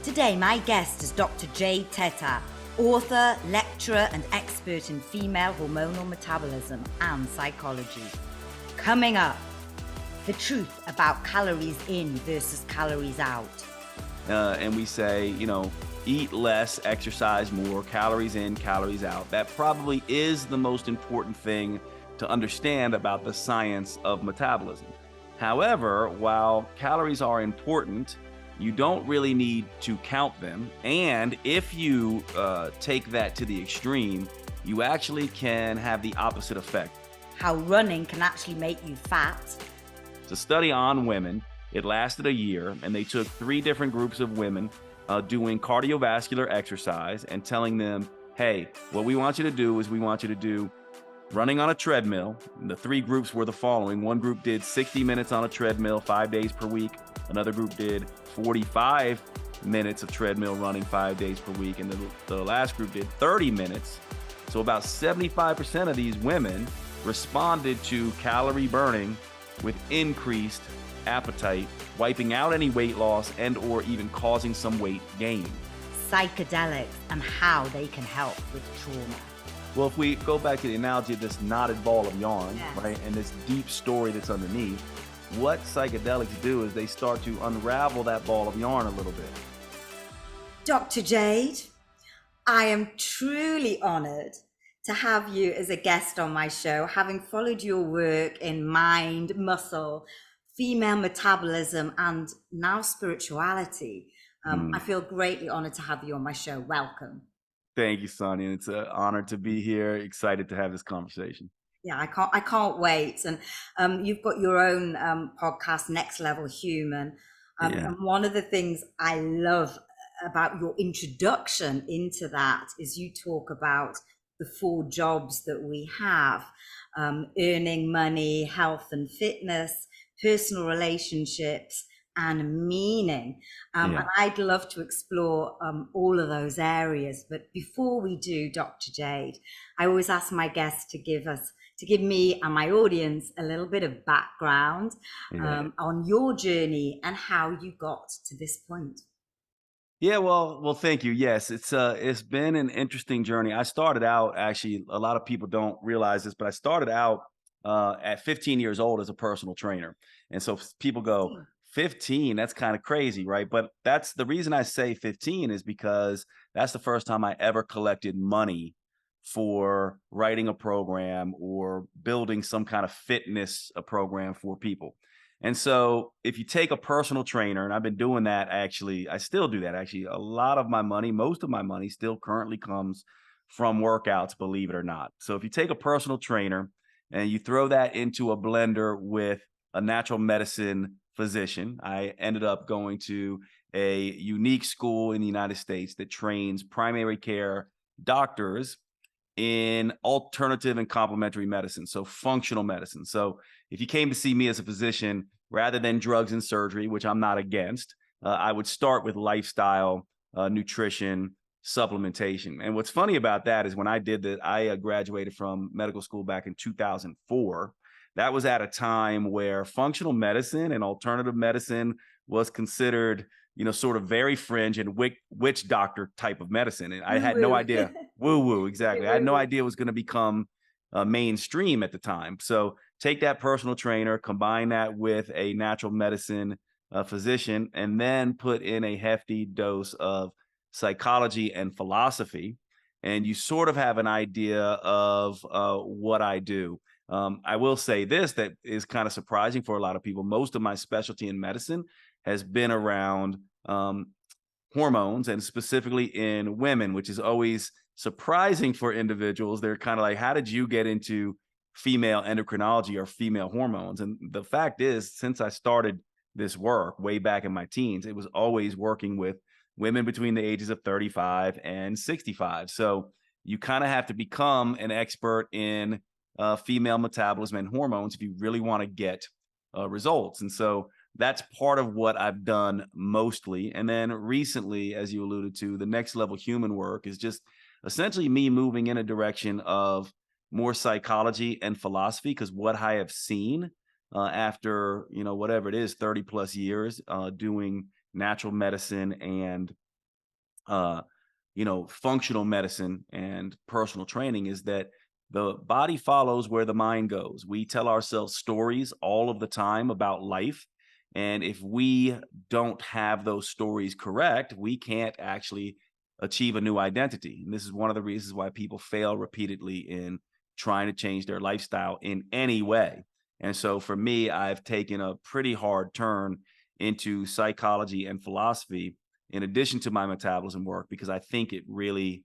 Today, my guest is Dr. Jade Teta, author, lecturer, and expert in female hormonal metabolism and psychology. Coming up, the truth about calories in versus calories out. And we say, eat less, exercise more, calories in, calories out. That probably is the most important thing to understand about the science of metabolism. However, while calories are important, you don't really need to count them. And if you take that to the extreme, you actually can have the opposite effect. How running can actually make you fat. It's a study on women. It lasted a year, and they took 3 different groups of women doing cardiovascular exercise and telling them, hey, what we want you to do is we want you to do running on a treadmill. And the 3 groups were the following. One group did 60 minutes on a treadmill 5 days per week. Another group did 45 minutes of treadmill running 5 days per week. And the last group did 30 minutes. So about 75% of these women responded to calorie burning with increased appetite, wiping out any weight loss and or even causing some weight gain. Psychedelics and how they can help with trauma. Well, if we go back to the analogy of this knotted ball of yarn, Yes. right, and this deep story that's underneath, what psychedelics do is they start to unravel that ball of yarn a little bit. Dr. Jade, I am truly honored to have you as a guest on my show, having followed your work in mind, muscle, female metabolism, and now spirituality. I feel greatly honored to have you on my show. Welcome. Thank you, Sonya. It's an honor to be here. Excited to have this conversation. Yeah, I can't wait. And you've got your own podcast, Next Level Human. Yeah. And one of the things I love about your introduction into that is you talk about the 4 jobs that we have: earning money, health and fitness, personal relationships, and meaning. And I'd love to explore all of those areas. But before we do, Dr. Jade, I always ask my guests to give me and my audience a little bit of background on your journey and how you got to this point. Yeah, well, thank you. Yes, it's been an interesting journey. I started out, actually, a lot of people don't realize this, but I started out at 15 years old as a personal trainer. And so people go, 15, that's kind of crazy, right? But that's the reason I say 15 is because that's the first time I ever collected money for writing a program or building some kind of fitness program for people. And so if you take a personal trainer, and I've been doing that, actually, I still do that. Actually, a lot of my money, most of my money still currently comes from workouts, believe it or not. So if you take a personal trainer and you throw that into a blender with a natural medicine physician, I ended up going to a unique school in the United States that trains primary care doctors in alternative and complementary medicine, so functional medicine. So if you came to see me as a physician, rather than drugs and surgery, which I'm not against, I would start with lifestyle, nutrition, supplementation. And what's funny about that is when I did that, I graduated from medical school back in 2004. That was at a time where functional medicine and alternative medicine was considered, sort of very fringe and witch doctor type of medicine. And I had no idea. Woo-woo, exactly. I had no idea it was going to become mainstream at the time. So take that personal trainer, combine that with a natural medicine physician, and then put in a hefty dose of psychology and philosophy. And you sort of have an idea of what I do. I will say this, that is kind of surprising for a lot of people. Most of my specialty in medicine has been around hormones, and specifically in women, which is always surprising for individuals. They're kind of like, how did you get into female endocrinology or female hormones? And the fact is, since I started this work way back in my teens, it was always working with women between the ages of 35 and 65. So you kind of have to become an expert in female metabolism and hormones if you really want to get results. And so that's part of what I've done mostly. And then recently, as you alluded to, the next level human work is just essentially me moving in a direction of more psychology and philosophy, because what I have seen after, whatever it is, 30 plus years doing natural medicine and uh, functional medicine and personal training is that the body follows where the mind goes. We tell ourselves stories all of the time about life. And if we don't have those stories correct, we can't actually achieve a new identity. And this is one of the reasons why people fail repeatedly in trying to change their lifestyle in any way. And so for me, I've taken a pretty hard turn into psychology and philosophy in addition to my metabolism work, because I think it really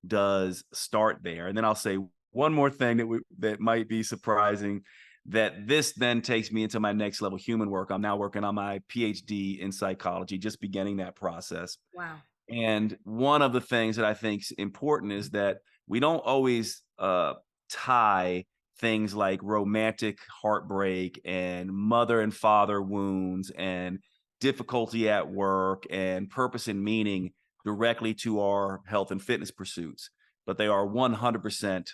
does start there. And then I'll say one more thing that might be surprising, that this then takes me into my next level human work. I'm now working on my PhD in psychology, just beginning that process. Wow. And one of the things that I think is important is that we don't always tie things like romantic heartbreak and mother and father wounds and difficulty at work and purpose and meaning directly to our health and fitness pursuits, but they are 100%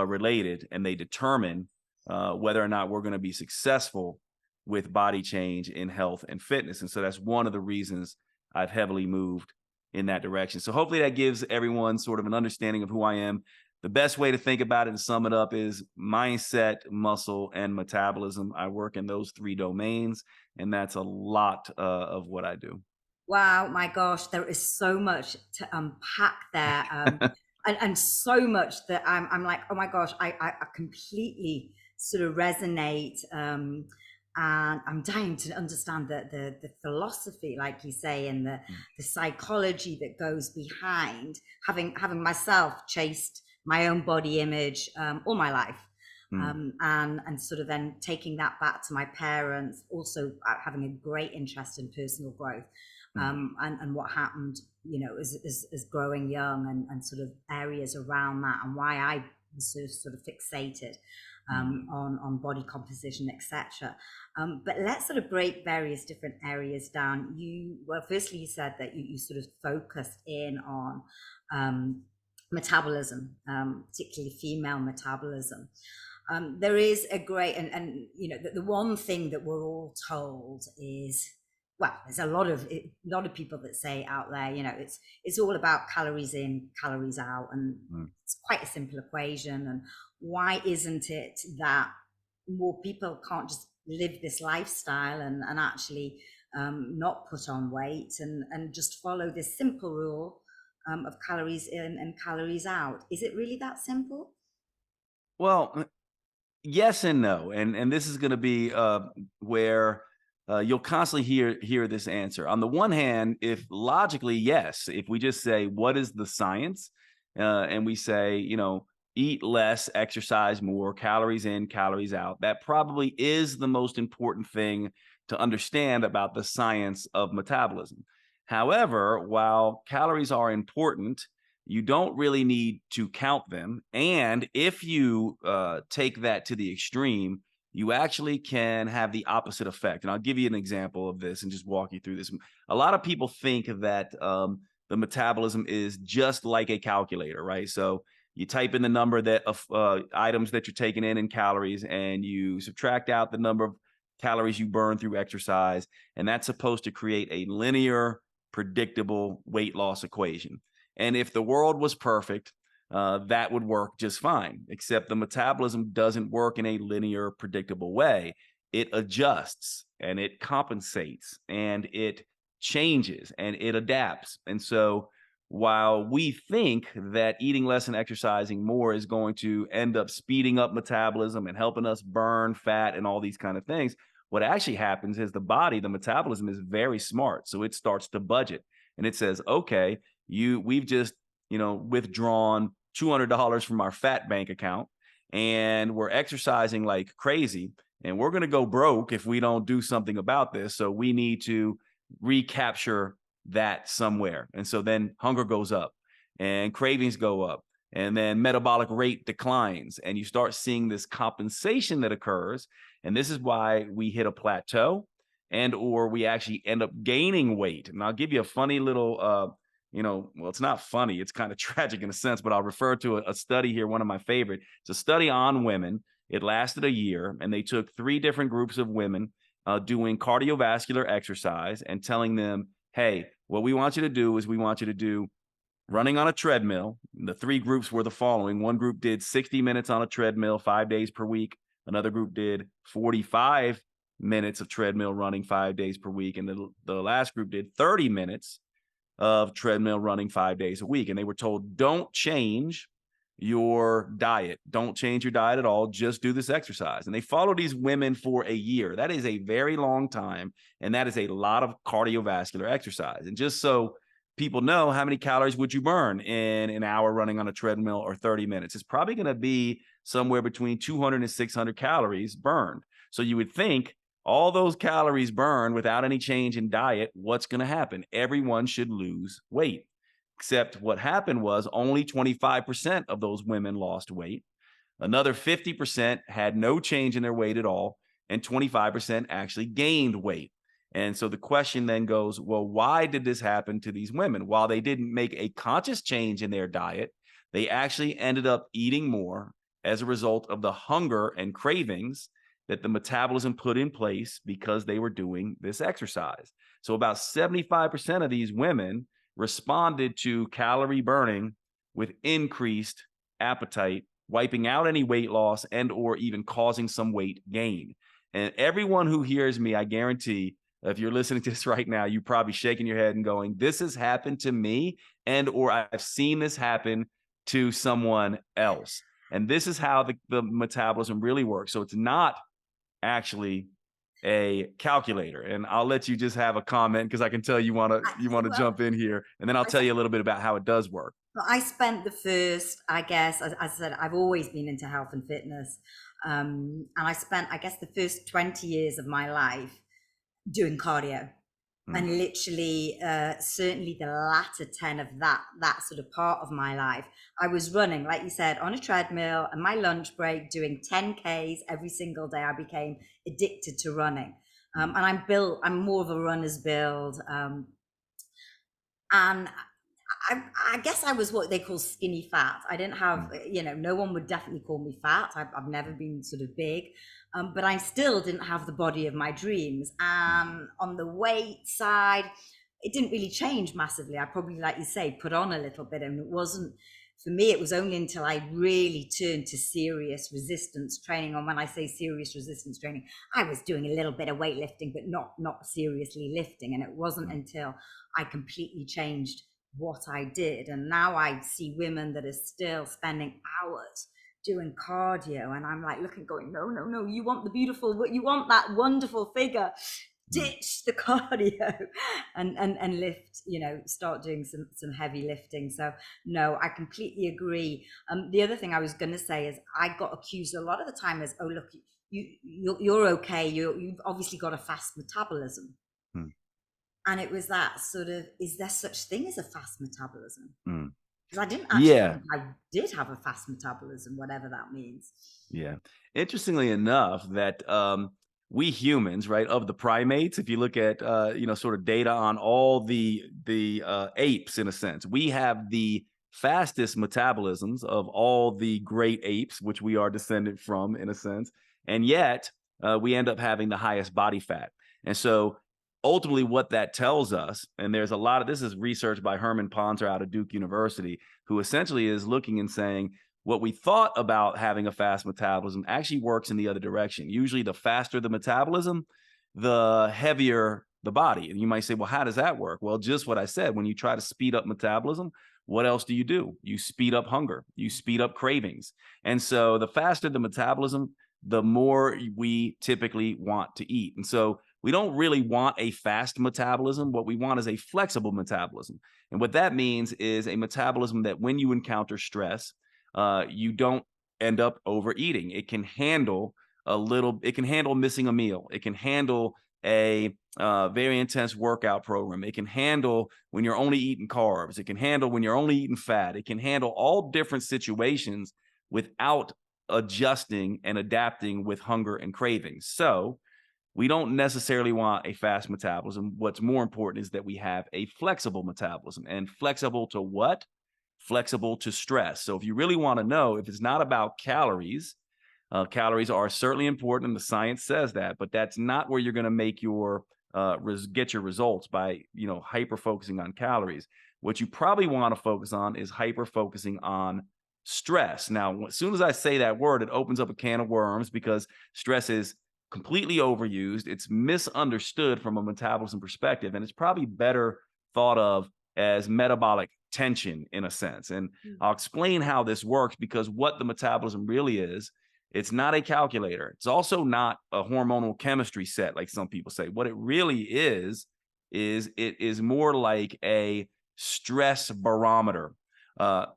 related, and they determine whether or not we're going to be successful with body change in health and fitness. And so that's one of the reasons I've heavily moved in that direction. So hopefully that gives everyone sort of an understanding of who I am. The best way to think about it and sum it up is mindset, muscle, and metabolism. I work in those three domains, and that's a lot of what I do. Wow, my gosh, there is so much to unpack there. And so much that I'm like, oh my gosh, I completely sort of resonate. And I'm dying to understand the philosophy, like you say, and the psychology that goes behind having myself chased my own body image all my life. Mm, And sort of then taking that back to my parents, also having a great interest in personal growth, mm, and what happened, as growing young, and sort of areas around that, and why I was sort of fixated mm. on body composition, etc. But let's sort of break various different areas down. Firstly, you said that you sort of focused in on metabolism, particularly female metabolism. There is a great, and the one thing that we're all told is, well, there's a lot of people that say out there, it's all about calories in, calories out, and Mm. it's quite a simple equation. And why isn't it that more people can't just live this lifestyle and actually not put on weight, and just follow this simple rule of calories in and calories out? Is it really that simple? Well, yes and no, and this is going to be where you'll constantly hear this answer. On the one hand, if logically, yes, if we just say what is the science, and we say eat less, exercise more, calories in, calories out, that probably is the most important thing to understand about the science of metabolism. However, while calories are important, you don't really need to count them. And if you take that to the extreme, you actually can have the opposite effect. And I'll give you an example of this and just walk you through this. A lot of people think that the metabolism is just like a calculator, right? So you type in the number that of items that you're taking in calories, and you subtract out the number of calories you burn through exercise, and that's supposed to create a linear, predictable weight loss equation. And if the world was perfect, that would work just fine, except the metabolism doesn't work in a linear, predictable way. It adjusts and it compensates and it changes and it adapts. And so, while we think that eating less and exercising more is going to end up speeding up metabolism and helping us burn fat and all these kind of things, what actually happens is the metabolism is very smart. So it starts to budget and it says, okay, we've just withdrawn $200 from our fat bank account, and we're exercising like crazy, and we're going to go broke if we don't do something about this. So we need to recapture that somewhere. And so then hunger goes up and cravings go up, and then metabolic rate declines, and you start seeing this compensation that occurs. And this is why we hit a plateau, and or we actually end up gaining weight. And I'll give you a funny little well, it's not funny. It's kind of tragic in a sense, but I'll refer to a study here, one of my favorite. It's a study on women. It lasted a year, and they took three different groups of women doing cardiovascular exercise and telling them, hey, what we want you to do is we want you to do running on a treadmill. The three groups were the following. One group did 60 minutes on a treadmill 5 days per week. Another group did 45 minutes of treadmill running 5 days per week. And the last group did 30 minutes of treadmill running 5 days a week. And they were told, don't change your diet. Don't change your diet at all. Just do this exercise. And they followed these women for a year. That is a very long time. And that is a lot of cardiovascular exercise. And just so people know, how many calories would you burn in an hour running on a treadmill or 30 minutes? It's probably going to be somewhere between 200 and 600 calories burned. So you would think all those calories burned without any change in diet, what's going to happen? Everyone should lose weight. Except what happened was only 25% of those women lost weight. Another 50% had no change in their weight at all, and 25% actually gained weight. And so the question then goes, well, why did this happen to these women? While they didn't make a conscious change in their diet, they actually ended up eating more as a result of the hunger and cravings that the metabolism put in place because they were doing this exercise. So about 75% of these women responded to calorie burning with increased appetite, wiping out any weight loss and or even causing some weight gain. And everyone who hears me, I guarantee, if you're listening to this right now, you're probably shaking your head and going, this has happened to me, and or I've seen this happen to someone else. And this is how the metabolism really works. So it's not actually a calculator. And I'll let you just have a comment because I can tell you want to Well, jump in here, and then I'll tell you a little bit about how it does work. I spent the first, I guess, as I said, I've always been into health and fitness. And I spent, I guess, the first 20 years of my life doing cardio. And literally, certainly the latter 10 of that sort of part of my life, I was running, like you said, on a treadmill, and my lunch break doing 10Ks every single day. I became addicted to running. And I'm more of a runner's build. And I guess I was what they call skinny fat. I didn't have, no one would definitely call me fat. I've never been sort of big, but I still didn't have the body of my dreams. And on the weight side, it didn't really change massively. I probably, like you say, put on a little bit, and it wasn't, for me, it was only until I really turned to serious resistance training. And when I say serious resistance training, I was doing a little bit of weightlifting, but not seriously lifting. And it wasn't until I completely changed what I did. And now I see women that are still spending hours doing cardio, and I'm like looking, going, no, you want the beautiful, you want that wonderful figure, ditch the cardio and lift, start doing some heavy lifting. So no, I completely agree. The other thing I was going to say is I got accused a lot of the time as, oh, look, you're okay, you've obviously got a fast metabolism. And it was that sort of, is there such thing as a fast metabolism? Because I didn't actually think I did have a fast metabolism, whatever that means. Yeah. Interestingly enough, that we humans, right, of the primates, if you look at sort of data on all the apes, in a sense, we have the fastest metabolisms of all the great apes, which we are descended from, in a sense, and yet we end up having the highest body fat. And so ultimately what that tells us, and there's a lot of, this is research by Herman Ponzer out of Duke University, who essentially is looking and saying, what we thought about having a fast metabolism actually works in the other direction. Usually the faster the metabolism, the heavier the body. And you might say, well, how does that work? Well, just what I said, when you try to speed up metabolism, what else do? You speed up hunger, you speed up cravings. And so the faster the metabolism, the more we typically want to eat. And so we don't really want a fast metabolism. What we want is a flexible metabolism. And what that means is a metabolism that when you encounter stress, you don't end up overeating. It can handle missing a meal. It can handle a very intense workout program. It can handle when you're only eating carbs. It can handle when you're only eating fat. It can handle all different situations without adjusting and adapting with hunger and cravings. So we don't necessarily want a fast metabolism. What's more important is that we have a flexible metabolism. And flexible to what? Flexible to stress. So if you really want to know, if it's not about calories, calories are certainly important, and the science says that, but that's not where you're going to make your get your results by hyper focusing on calories. What you probably want to focus on is hyper focusing on stress. Now, as soon as I say that word, it opens up a can of worms because stress is completely overused. It's misunderstood from a metabolism perspective, and it's probably better thought of as metabolic tension in a sense. And Mm. I'll explain how this works because what the metabolism really is, it's not a calculator. It's also not a hormonal chemistry set, like some people say. What it really is it is more like a stress barometer.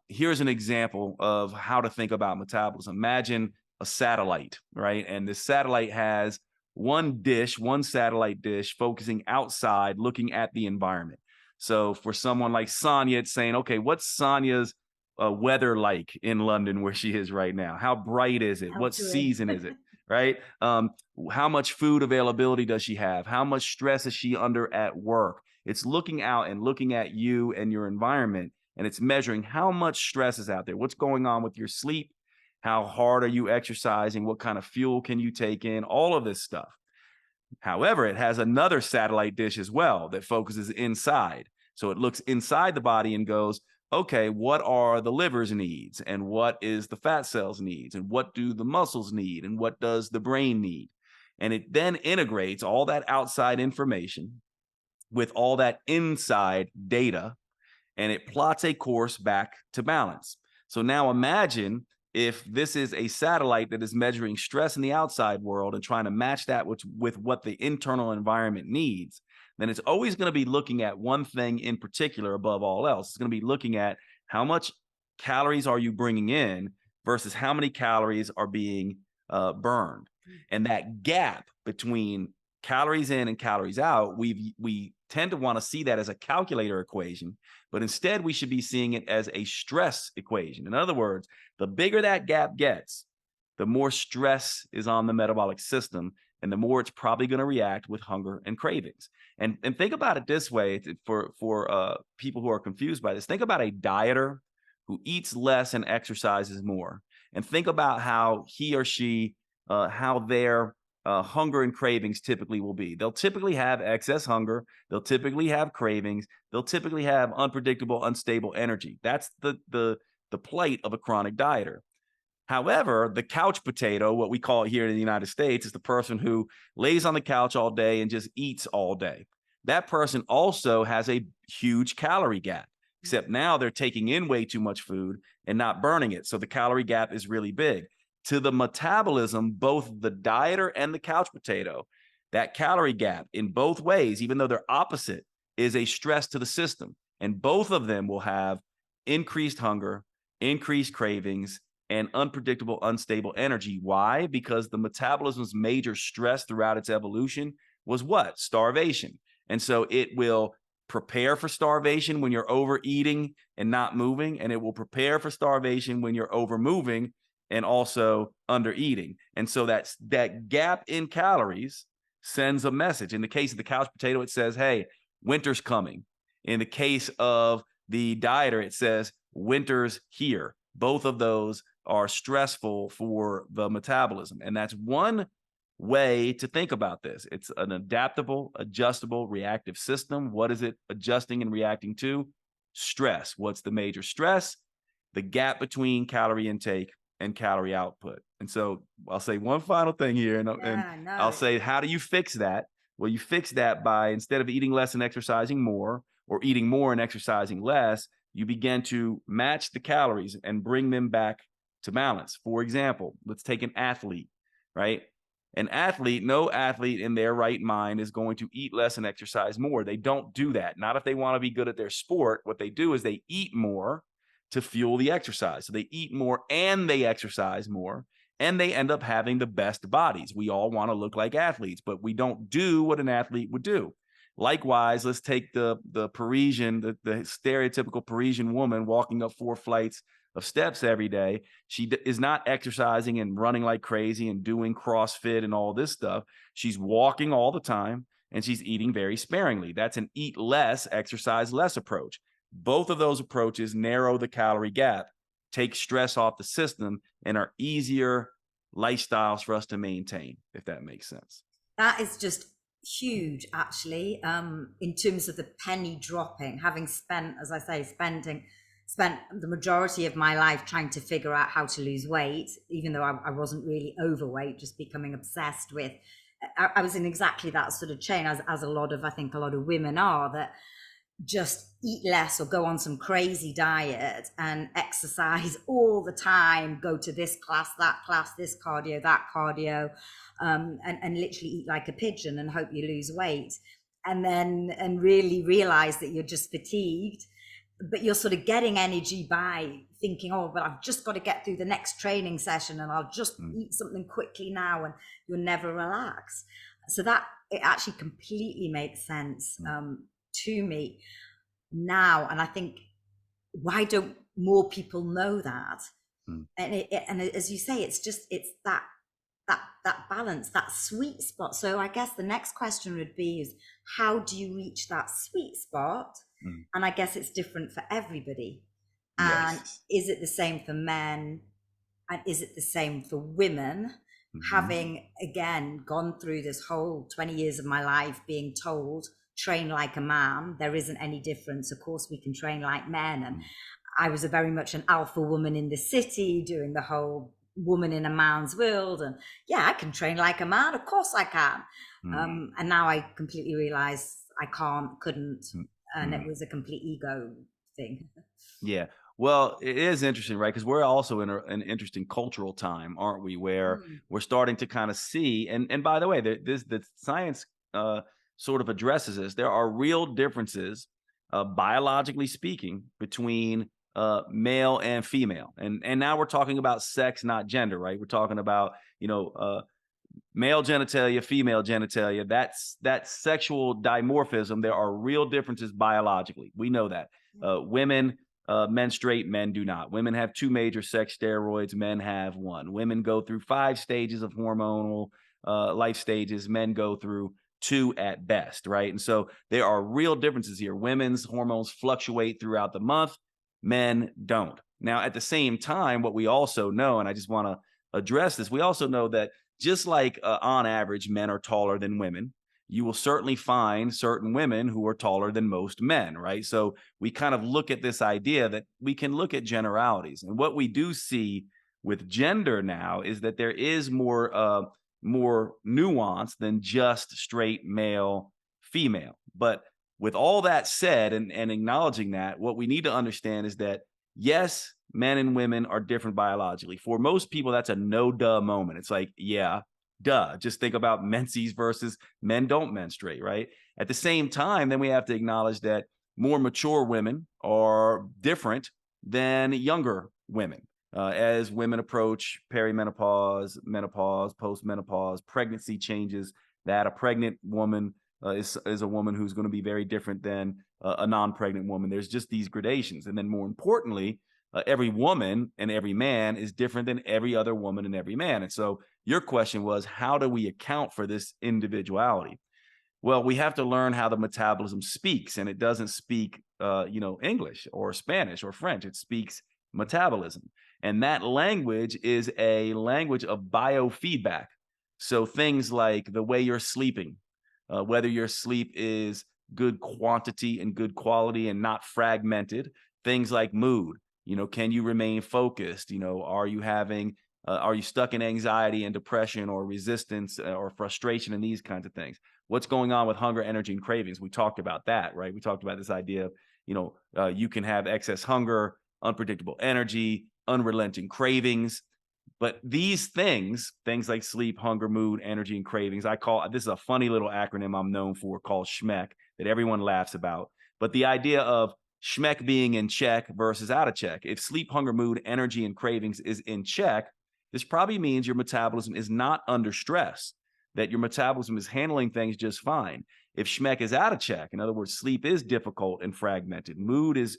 Here's an example of how to think about metabolism. Imagine a satellite, right? And this satellite has one satellite dish focusing outside, looking at the environment. So for someone like Sonya, it's saying, okay, what's Sonya's weather like in London where she is right now? How bright is it? What Heltering. season is it? Right? How much food availability does she have? How much stress is she under at work? It's looking out and looking at you and your environment, and it's measuring how much stress is out there. What's going on with your sleep? How hard are you exercising? What kind of fuel can you take in? All of this stuff. However, it has another satellite dish as well that focuses inside. So it looks inside the body and goes, okay, what are the liver's needs? And what is the fat cells needs? And what do the muscles need? And what does the brain need? And it then integrates all that outside information with all that inside data, and it plots a course back to balance. So now imagine if this is a satellite that is measuring stress in the outside world and trying to match that with what the internal environment needs, then it's always going to be looking at one thing in particular above all else. It's going to be looking at how much calories are you bringing in versus how many calories are being burned. And that gap between calories in and calories out, we tend to want to see that as a calculator equation, but instead we should be seeing it as a stress equation. In other words, the bigger that gap gets, the more stress is on the metabolic system, and the more it's probably going to react with hunger and cravings. And think about it this way for people who are confused by this. Think about a dieter who eats less and exercises more, and think about how he or she how their hunger and cravings typically will be. They'll typically have excess hunger. They'll typically have cravings. They'll typically have unpredictable, unstable energy. That's the plight of a chronic dieter. However, the couch potato, what we call it here in the United States, is the person who lays on the couch all day and just eats all day. That person also has a huge calorie gap, except now they're taking in way too much food and not burning it. So the calorie gap is really big. To the metabolism, both the dieter and the couch potato, that calorie gap in both ways, even though they're opposite, is a stress to the system. And both of them will have increased hunger, increased cravings, and unpredictable, unstable energy. Why? Because the metabolism's major stress throughout its evolution was what? Starvation. And so it will prepare for starvation when you're overeating and not moving, and it will prepare for starvation when you're overmoving and also under eating. And so that gap in calories sends a message. In the case of the couch potato, it says, hey, winter's coming. In the case of the dieter, it says, winter's here. Both of those are stressful for the metabolism. And that's one way to think about this. It's an adaptable, adjustable, reactive system. What is it adjusting and reacting to? Stress. What's the major stress? The gap between calorie intake and calorie output. And so I'll say one final thing here, and Yeah, I'll no. say, how do you fix that? Well, you fix that by, instead of eating less and exercising more, or eating more and exercising less, you begin to match the calories and bring them back to balance. For example, let's take an athlete, right? An athlete, no athlete in their right mind is going to eat less and exercise more. They don't do that. Not if they want to be good at their sport. What they do is they eat more to fuel the exercise. So they eat more and they exercise more, and they end up having the best bodies. We all want to look like athletes, but we don't do what an athlete would do. Likewise, let's take the Parisian, the stereotypical Parisian woman walking up 4 flights of steps every day. She is not exercising and running like crazy and doing CrossFit and all this stuff. She's walking all the time and she's eating very sparingly. That's an eat less, exercise less approach. Both of those approaches narrow the calorie gap, take stress off the system, and are easier lifestyles for us to maintain, if that makes sense. That is just Huge, actually, in terms of the penny dropping, having spent, as I say, spent the majority of my life trying to figure out how to lose weight, even though I wasn't really overweight, just becoming obsessed with. I was in exactly that sort of chain, as a lot of, I think, a lot of women are, that just eat less or go on some crazy diet and exercise all the time, go to this class, this cardio, that cardio, and literally eat like a pigeon and hope you lose weight. And really realize that you're just fatigued, but you're sort of getting energy by thinking, oh, but I've just got to get through the next training session and I'll just Mm, eat something quickly now, and you'll never relax. So that it actually completely makes sense mm, to me now. And I think, why don't more people know that? mm. And as you say, it's that balance, that sweet spot. So I guess the next question would be is, how do you reach that sweet spot? Mm. And I guess it's different for everybody. And Yes. is it the same for men? And is it the same for women? Mhm. Having again gone through this whole 20 years of my life being told, train like a man, there isn't any difference. Of course, we can train like men. And Mm, I was a very much an alpha woman in the city, doing the whole woman in a man's world. And yeah, I can train like a man. Of course I can. mm, And now I completely realize I can't, couldn't. mm, And it mm. was a complete ego thing. Yeah. Well, it is interesting, right? Because we're also in an interesting cultural time, aren't we? Where Mm, we're starting to kind of see, and by the way, the science uh, sort of addresses this. There are real differences, biologically speaking, between male and female, and now we're talking about sex, not gender, right? We're talking about male genitalia, female genitalia. That's sexual dimorphism. There are real differences biologically. We know that. Women menstruate, men do not. Women have two major sex steroids, men have one. Women go through 5 stages of hormonal life stages, men go through two at best, right? And so there are real differences here. Women's hormones fluctuate throughout the month, men don't. Now, at the same time, what we also know, and I just want to address this, we also know that just like on average, men are taller than women, you will certainly find certain women who are taller than most men, right? So we kind of look at this idea that we can look at generalities. And what we do see with gender now is that there is more nuance than just straight male, female. But with all that said, and acknowledging that, what we need to understand is that yes, men and women are different biologically. For most people, that's a no duh moment. It's like, yeah, duh. Just think about menses versus men don't menstruate, right? At the same time, then we have to acknowledge that more mature women are different than younger women. As women approach perimenopause, menopause, postmenopause, pregnancy changes, that a pregnant woman is a woman who's going to be very different than a non-pregnant woman. There's just these gradations. And then more importantly, every woman and every man is different than every other woman and every man. And so your question was, how do we account for this individuality? Well, we have to learn how the metabolism speaks, and it doesn't speak, English or Spanish or French. It speaks metabolism, and that language is a language of biofeedback. So things like the way you're sleeping, whether your sleep is good quantity and good quality and not fragmented. Things like mood. Can you remain focused? Are you stuck in anxiety and depression or resistance or frustration and these kinds of things? What's going on with hunger, energy, and cravings? We talked about that, right? We talked about this idea of, you can have excess hunger, unpredictable energy, unrelenting cravings. But these things like sleep, hunger, mood, energy, and cravings, this is a funny little acronym I'm known for called SHMEC that everyone laughs about. But the idea of SHMEC being in check versus out of check. If sleep, hunger, mood, energy, and cravings is in check, this probably means your metabolism is not under stress, that your metabolism is handling things just fine. If SHMEC is out of check, in other words, sleep is difficult and fragmented, mood is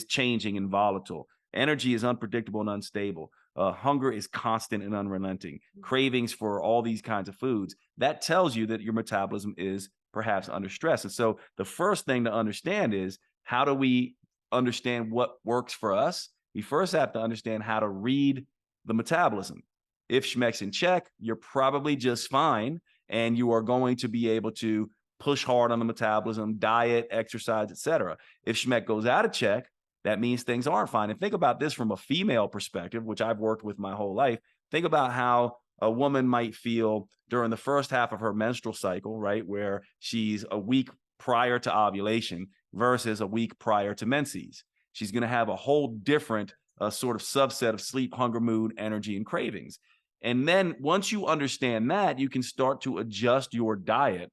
changing and volatile, energy is unpredictable and unstable, hunger is constant and unrelenting, cravings for all these kinds of foods, that tells you that your metabolism is perhaps under stress. And so the first thing to understand is, how do we understand what works for us? We first have to understand how to read the metabolism. If SHMEC's in check, you're probably just fine. and you are going to be able to push hard on the metabolism, diet, exercise, etc. If Schmeck goes out of check, that means things aren't fine. And think about this from a female perspective, which I've worked with my whole life. Think about how a woman might feel during the first half of her menstrual cycle, right? Where she's a week prior to ovulation versus a week prior to menses. She's going to have a whole different sort of subset of sleep, hunger, mood, energy, and cravings. And then once you understand that, you can start to adjust your diet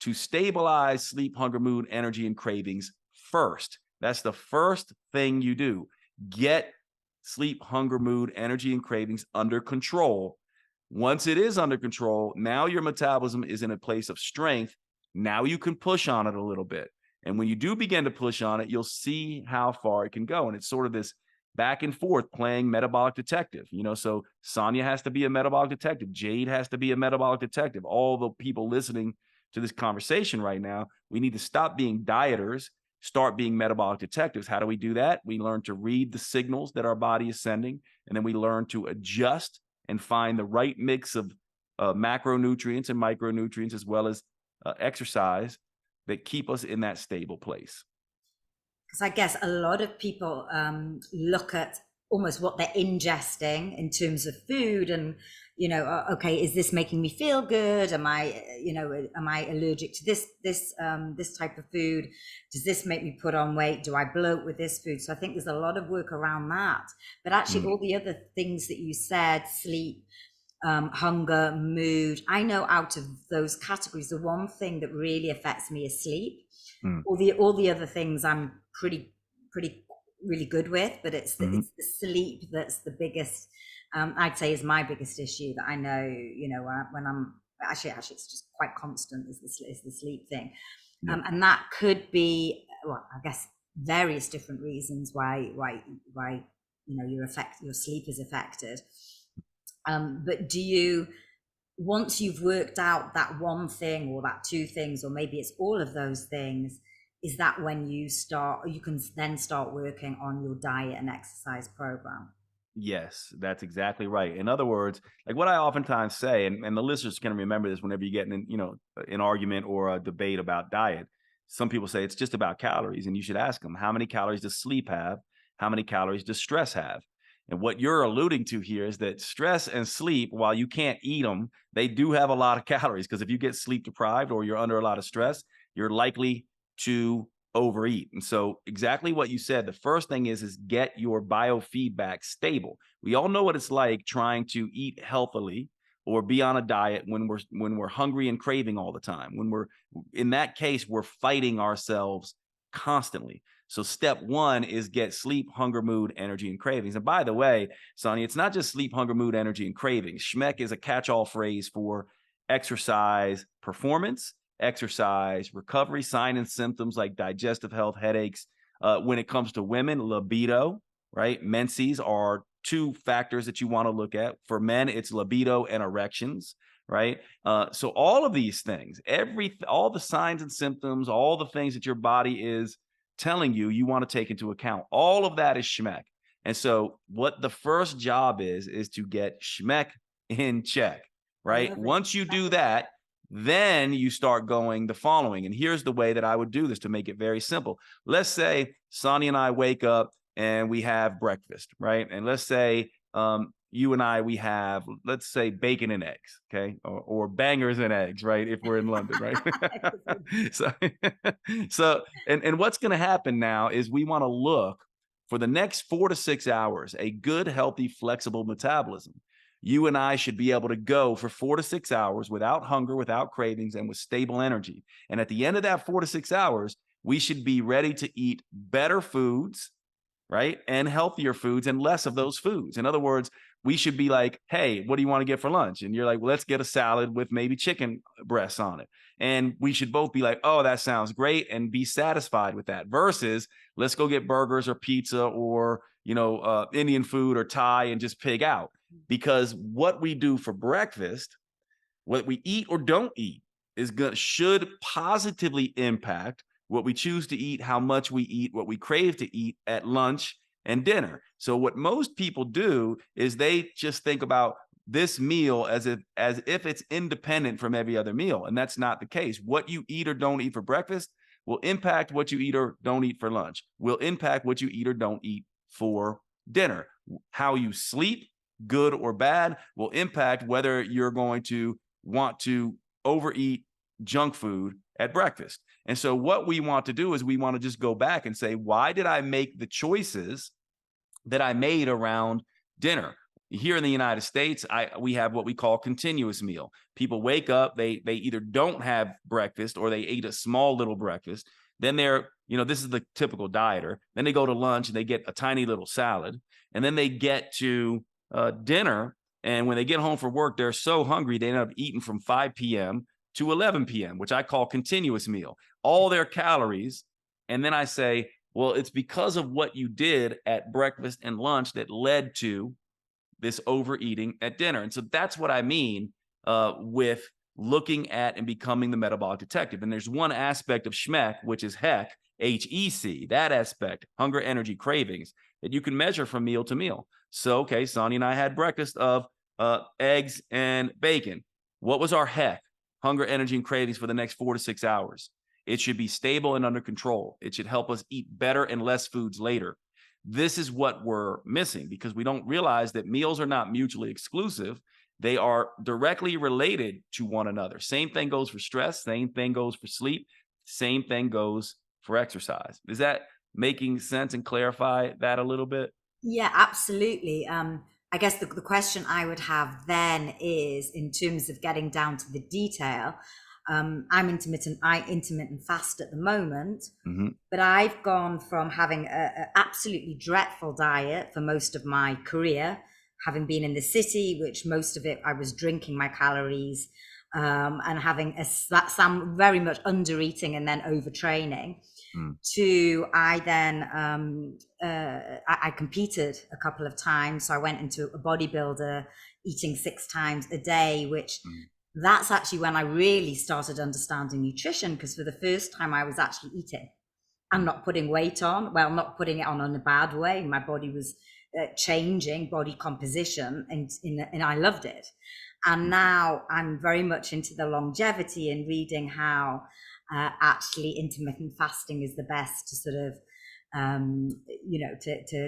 to stabilize sleep, hunger, mood, energy, and cravings first. That's the first thing you do. Get sleep, hunger, mood, energy, and cravings under control. Once it is under control, now your metabolism is in a place of strength. Now you can push on it a little bit. And when you do begin to push on it, you'll see how far it can go. And it's sort of this back and forth playing metabolic detective. So Sonya has to be a metabolic detective. Jade has to be a metabolic detective. All the people listening to this conversation right now, we need to stop being dieters, start being metabolic detectives. How do we do that? We learn to read the signals that our body is sending, and then we learn to adjust and find the right mix of macronutrients and micronutrients, as well as exercise, that keep us in that stable place. Because I guess a lot of people look at almost what they're ingesting in terms of food, and okay, is this making me feel good? Am I allergic to this type of food? Does this make me put on weight? Do I bloat with this food? So I think there's a lot of work around that. But actually, all the other things that you said, sleep, hunger, mood, I know out of those categories, the one thing that really affects me is sleep. All the other things I'm pretty really good with, but it's the sleep that's the biggest, I'd say, is my biggest issue, that I know, when I'm actually it's just quite constant, is the sleep thing. And that could be, well, I guess various different reasons why your sleep is affected. But do you, once you've worked out that one thing or that two things, or maybe it's all of those things, is that when you can then start working on your diet and exercise program? Yes, that's exactly right. In other words, like what I oftentimes say, and the listeners can remember this whenever you get in, an argument or a debate about diet. Some people say it's just about calories, and you should ask them, how many calories does sleep have? How many calories does stress have? And what you're alluding to here is that stress and sleep, while you can't eat them, they do have a lot of calories, because if you get sleep deprived or you're under a lot of stress, you're likely to overeat. And so exactly what you said, the first thing is get your biofeedback stable. We all know what it's like trying to eat healthily or be on a diet when we're hungry and craving all the time. When we're in that case, we're fighting ourselves constantly. So step one is get sleep, hunger, mood, energy, and cravings. And by the way, Sonya, it's not just sleep, hunger, mood, energy, and cravings. Schmeck is a catch-all phrase for exercise performance, exercise recovery, signs and symptoms like digestive health, headaches. When it comes to women, libido, right? Menses are two factors that you want to look at. For men, it's libido and erections, right? So all of these things, all the signs and symptoms, all the things that your body is telling you want to take into account, all of that is Schmeck. And so what the first job is to get Schmeck in check, right? Once you do that, then you start going the following. And here's the way that I would do this to make it very simple. Let's say Sonya and I wake up and we have breakfast, right? And let's say you and I, we have, let's say, bacon and eggs, okay? Or bangers and eggs, right? If we're in London, right? And what's going to happen now is we want to look for the next 4 to 6 hours, a good, healthy, flexible metabolism. You and I should be able to go for 4 to 6 hours without hunger, without cravings, and with stable energy. And at the end of that 4 to 6 hours, we should be ready to eat better foods, right? And healthier foods and less of those foods. In other words, we should be like, hey, what do you want to get for lunch? And you're like, well, let's get a salad with maybe chicken breasts on it. And we should both be like, oh, that sounds great, and be satisfied with that, versus let's go get burgers or pizza or, Indian food or Thai and just pig out. Because what we do for breakfast, what we eat or don't eat, should positively impact what we choose to eat, how much we eat, what we crave to eat at lunch and dinner. So what most people do is they just think about this meal as if it's independent from every other meal. And that's not the case. What you eat or don't eat for breakfast will impact what you eat or don't eat for lunch, will impact what you eat or don't eat for dinner. How you sleep, good or bad, will impact whether you're going to want to overeat junk food at breakfast. And so what we want to do is we want to just go back and say, why did I make the choices that I made around dinner? Here in the United States, we have what we call continuous meal. People wake up, they either don't have breakfast or they ate a small little breakfast. Then this is the typical dieter. Then they go to lunch and they get a tiny little salad. And then they get to dinner. And when they get home from work, they're so hungry, they end up eating from 5 p.m. to 11 p.m., which I call continuous meal. All their calories. And then I say, well, it's because of what you did at breakfast and lunch that led to this overeating at dinner. And so that's what I mean with looking at and becoming the metabolic detective. And there's one aspect of SHMEC, which is HEC, HEC, that aspect, hunger, energy, cravings, that you can measure from meal to meal. So, okay, Sonya and I had breakfast of eggs and bacon. What was our HEC, hunger, energy, and cravings for the next 4 to 6 hours? It should be stable and under control. It should help us eat better and less foods later. This is what we're missing because we don't realize that meals are not mutually exclusive. They are directly related to one another. Same thing goes for stress. Same thing goes for sleep. Same thing goes for exercise. Is that making sense and clarify that a little bit? Yeah, absolutely. I guess the question I would have then is in terms of getting down to the detail. I intermittent fast at the moment, but I've gone from having a absolutely dreadful diet for most of my career, having been in the city, which most of it I was drinking my calories, and having some very much under eating and then overtraining. To I then I competed a couple of times, so I went into a bodybuilder, eating 6 times a day, which that's actually when I really started understanding nutrition, because for the first time I was actually eating and not putting weight on. Well, not putting it on in a bad way. My body was changing body composition, and I loved it. And now I'm very much into the longevity and reading how actually intermittent fasting is the best to sort of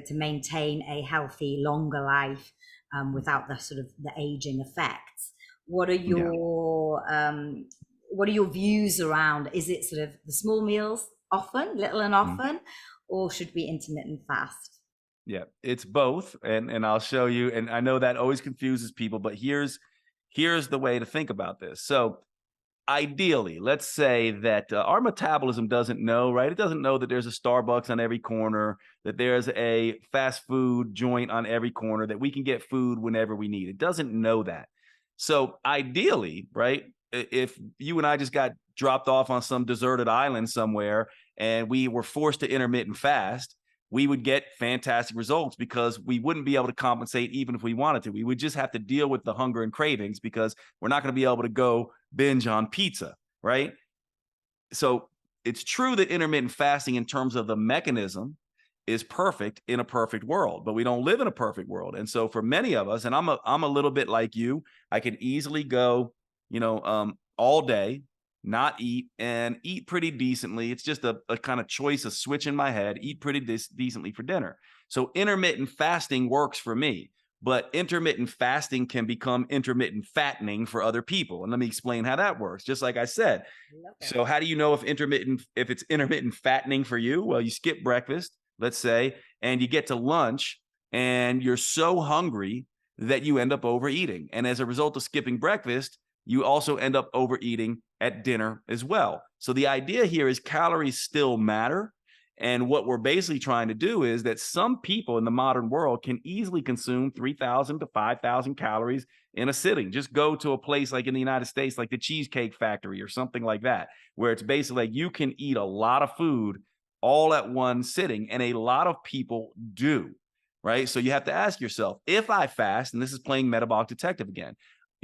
to maintain a healthy longer life without the sort of the aging effects. What are your views around, is it sort of the small meals often, little and often, or should we intermittent fast? Yeah, it's both. And I'll show you. And I know that always confuses people, but here's the way to think about this. So ideally, let's say that our metabolism doesn't know, right? It doesn't know that there's a Starbucks on every corner, that there's a fast food joint on every corner, that we can get food whenever we need. It doesn't know that. So ideally, right, if you and I just got dropped off on some deserted island somewhere and we were forced to intermittent fast, we would get fantastic results because we wouldn't be able to compensate even if we wanted to. We would just have to deal with the hunger and cravings because we're not going to be able to go binge on pizza, right? So it's true that intermittent fasting in terms of the mechanism is perfect in a perfect world, but we don't live in a perfect world. And so for many of us, and I'm a little bit like you, I can easily go, all day, not eat, and eat pretty decently. It's just a kind of choice, a switch in my head, eat pretty decently for dinner. So intermittent fasting works for me, but intermittent fasting can become intermittent fattening for other people. And let me explain how that works. Just like I said. So how do you know if it's intermittent fattening for you? Well, you skip breakfast, let's say, and you get to lunch and you're so hungry that you end up overeating. And as a result of skipping breakfast, you also end up overeating at dinner as well. So the idea here is calories still matter. And what we're basically trying to do is that some people in the modern world can easily consume 3,000 to 5,000 calories in a sitting. Just go to a place like in the United States, like the Cheesecake Factory or something like that, where it's basically like you can eat a lot of food all at one sitting. And a lot of people do, right? So you have to ask yourself, if I fast, and this is playing metabolic detective again,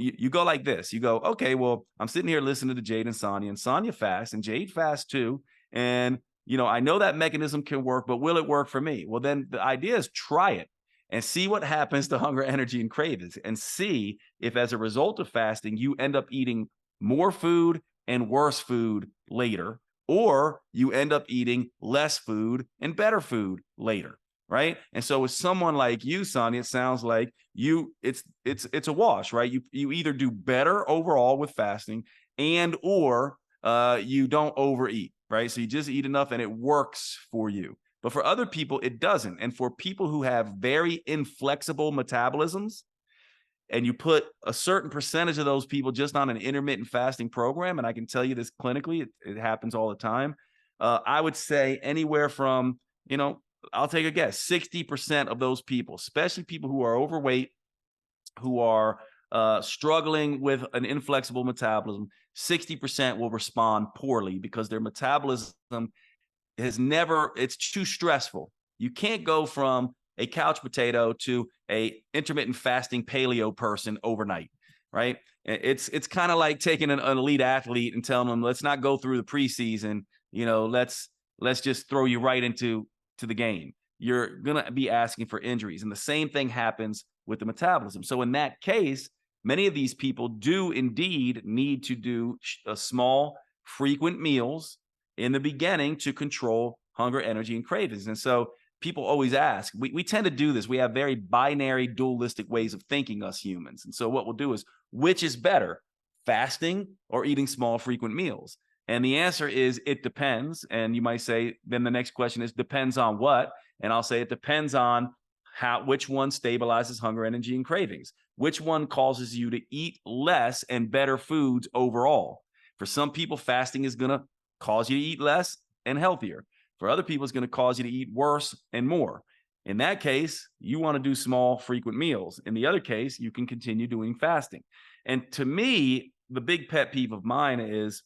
you go like this. You go, okay, well, I'm sitting here listening to Jade and Sonya fasts, and Jade fasts too. And, I know that mechanism can work, but will it work for me? Well, then the idea is try it. and see what happens to hunger, energy, and cravings, and see if as a result of fasting, you end up eating more food and worse food later, or you end up eating less food and better food later. Right. And so with someone like you, Sonya, it sounds like it's a wash, right? You either do better overall with fasting and or you don't overeat, right? So you just eat enough and it works for you. But for other people, it doesn't. And for people who have very inflexible metabolisms, and you put a certain percentage of those people just on an intermittent fasting program, and I can tell you this clinically, it happens all the time. I would say anywhere from, I'll take a guess, 60% of those people, especially people who are overweight, who are struggling with an inflexible metabolism, 60% will respond poorly because their metabolism it's too stressful. You can't go from a couch potato to a intermittent fasting paleo person overnight, right? It's kind of like taking an elite athlete and telling them, let's not go through the preseason, let's just throw you right into the game. You're going to be asking for injuries. And the same thing happens with the metabolism. So in that case, many of these people do indeed need to do small, frequent meals in the beginning to control hunger, energy, and cravings. And so people always ask, we tend to do this. We have very binary, dualistic ways of thinking, us humans. And so what we'll do is, which is better, fasting or eating small, frequent meals? And the answer is, it depends. And you might say, then the next question is, depends on what? And I'll say it depends on which one stabilizes hunger, energy, and cravings. Which one causes you to eat less and better foods overall? For some people, fasting is going to cause you to eat less and healthier. For other people, it's going to cause you to eat worse and more. In that case, you want to do small, frequent meals. In the other case, you can continue doing fasting. And to me, the big pet peeve of mine is,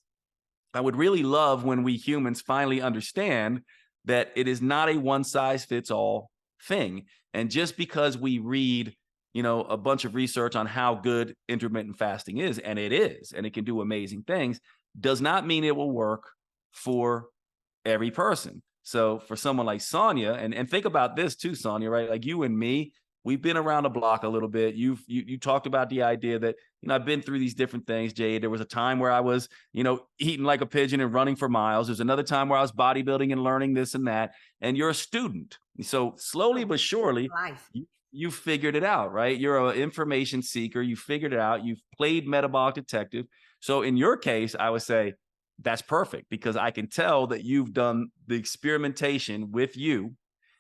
I would really love when we humans finally understand that it is not a one size fits all thing. And just because we read, a bunch of research on how good intermittent fasting is, and it can do amazing things, does not mean it will work for every person. So for someone like Sonya, and think about this too, Sonya, right? Like you and me, we've been around the block a little bit. You talked about the idea that, I've been through these different things, Jade. There was a time where I was, eating like a pigeon and running for miles. There's another time where I was bodybuilding and learning this and that. And you're a student. So slowly but surely, you figured it out, right? You're an information seeker. You figured it out. You've played metabolic detective. So in your case, I would say that's perfect, because I can tell that you've done the experimentation with you.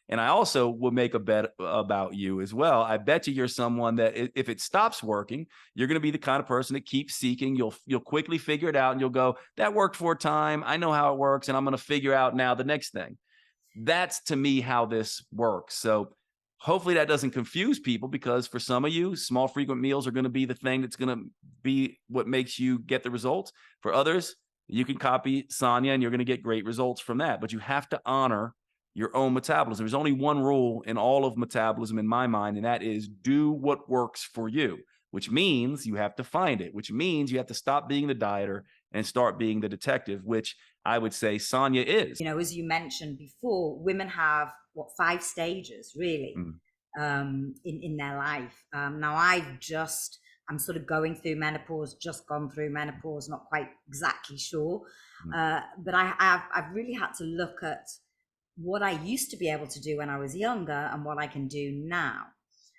And I also will make a bet about you as well. I bet you're someone that if it stops working, you're going to be the kind of person that keeps seeking. You'll quickly figure it out, and you'll go, that worked for a time. I know how it works, and I'm going to figure out now the next thing. That's, to me, how this works. So hopefully that doesn't confuse people, because for some of you, small, frequent meals are going to be the thing that's going to be what makes you get the results. For others, you can copy Sonya and you're going to get great results from that. But you have to honor your own metabolism. There's only one rule in all of metabolism in my mind, and that is do what works for you, which means you have to find it, which means you have to stop being the dieter and start being the detective, which I would say Sonya is. As you mentioned before, women have 5 stages really in their life. Now I'm sort of going through menopause, just gone through menopause, not quite exactly sure. But I've really had to look at what I used to be able to do when I was younger and what I can do now.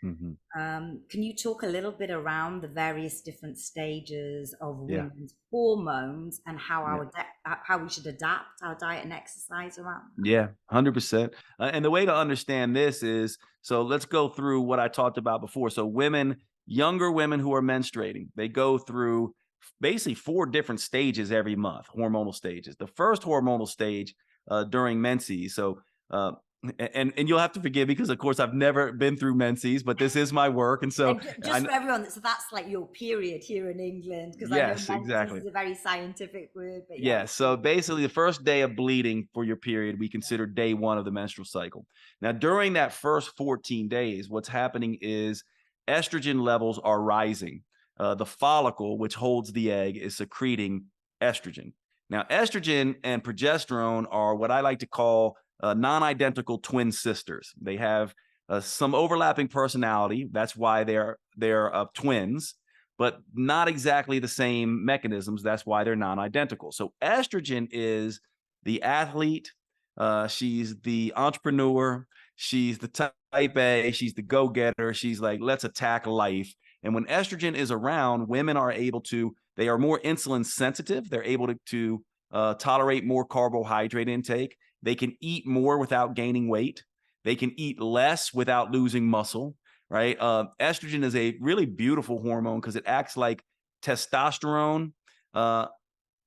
Can you talk a little bit around the various different stages of women's hormones and how how we should adapt our diet and exercise around that? Yeah, 100%. And the way to understand this is, so let's go through what I talked about before. So younger women who are menstruating, they go through basically 4 different stages every month, hormonal stages. The first hormonal stage during menses. So, and you'll have to forgive me, because of course I've never been through menses, but this is my work. And so just for everyone, so that's like your period here in England, because I know yes, menses exactly. is a very scientific word, but yeah. So basically the first day of bleeding for your period, we consider day 1 of the menstrual cycle. Now, during that first 14 days, what's happening is estrogen levels are rising. The follicle, which holds the egg, is secreting estrogen. Now, estrogen and progesterone are what I like to call non-identical twin sisters. They have some overlapping personality. That's why they're twins, but not exactly the same mechanisms. That's why they're non-identical. So estrogen is the athlete. She's the entrepreneur. She's the type A. She's the go-getter. She's like, let's attack life. And when estrogen is around, women are able to, they are more insulin sensitive. They're able to tolerate more carbohydrate intake. They can eat more without gaining weight. They can eat less without losing muscle, right? Estrogen is a really beautiful hormone because it acts like testosterone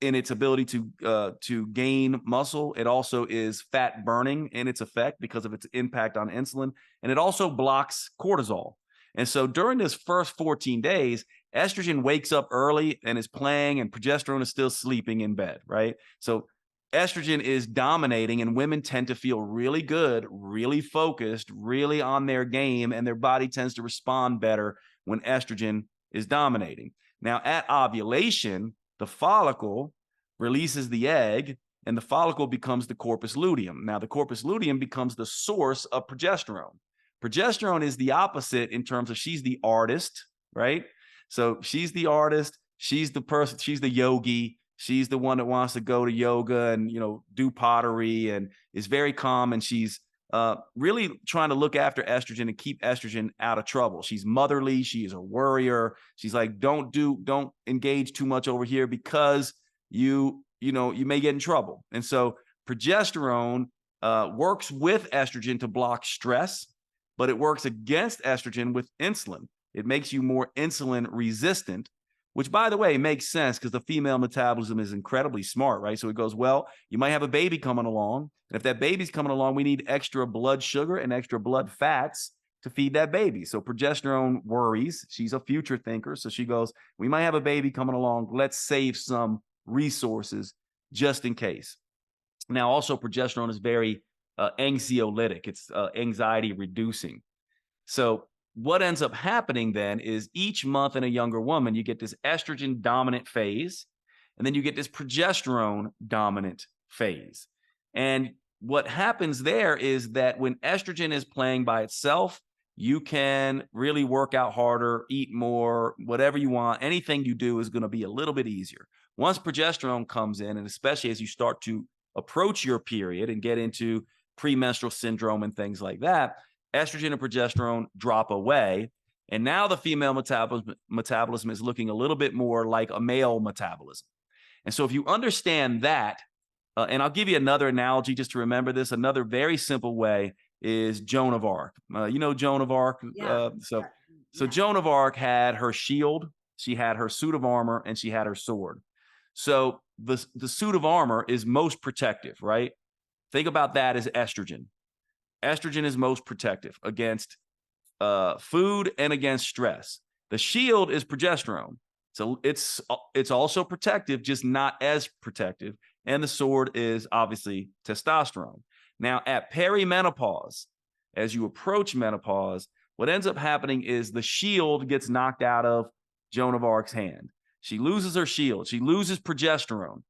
in its ability to gain muscle. It also is fat burning in its effect because of its impact on insulin, and it also blocks cortisol. And so during this first 14 days, estrogen wakes up early and is playing, and progesterone is still sleeping in bed, right? So estrogen is dominating, and women tend to feel really good, really focused, really on their game, and their body tends to respond better when estrogen is dominating. Now, at ovulation, the follicle releases the egg, and the follicle becomes the corpus luteum. Now, the corpus luteum becomes the source of progesterone. Progesterone is the opposite in terms of she's the artist, right? So she's the artist, she's the person, she's the yogi, she's the one that wants to go to yoga and, do pottery and is very calm. And she's really trying to look after estrogen and keep estrogen out of trouble. She's motherly. She is a worrier. She's like, don't engage too much over here because you may get in trouble. And so progesterone works with estrogen to block stress, but it works against estrogen with insulin. It makes you more insulin resistant, which, by the way, makes sense because the female metabolism is incredibly smart, right? So it goes, well, you might have a baby coming along. And if that baby's coming along, we need extra blood sugar and extra blood fats to feed that baby. So progesterone worries. She's a future thinker. So she goes, we might have a baby coming along. Let's save some resources just in case. Now, also, progesterone is very anxiolytic. It's anxiety reducing. So what ends up happening then is each month in a younger woman, you get this estrogen dominant phase, and then you get this progesterone dominant phase. And what happens there is that when estrogen is playing by itself, you can really work out harder, eat more, whatever you want. Anything you do is going to be a little bit easier. Once progesterone comes in, and especially as you start to approach your period and get into premenstrual syndrome and things like that, estrogen and progesterone drop away. And now the female metabolism is looking a little bit more like a male metabolism. And so if you understand that, and I'll give you another analogy just to remember this, another very simple way is Joan of Arc. Joan of Arc? Yeah. So Joan of Arc had her shield, she had her suit of armor, and she had her sword. So the suit of armor is most protective, right? Think about that as estrogen. Estrogen is most protective against food and against stress. The shield is progesterone. So it's also protective, just not as protective. And the sword is obviously testosterone. Now, at perimenopause, as you approach menopause, what ends up happening is the shield gets knocked out of Joan of Arc's hand. She loses her shield. She loses progesterone.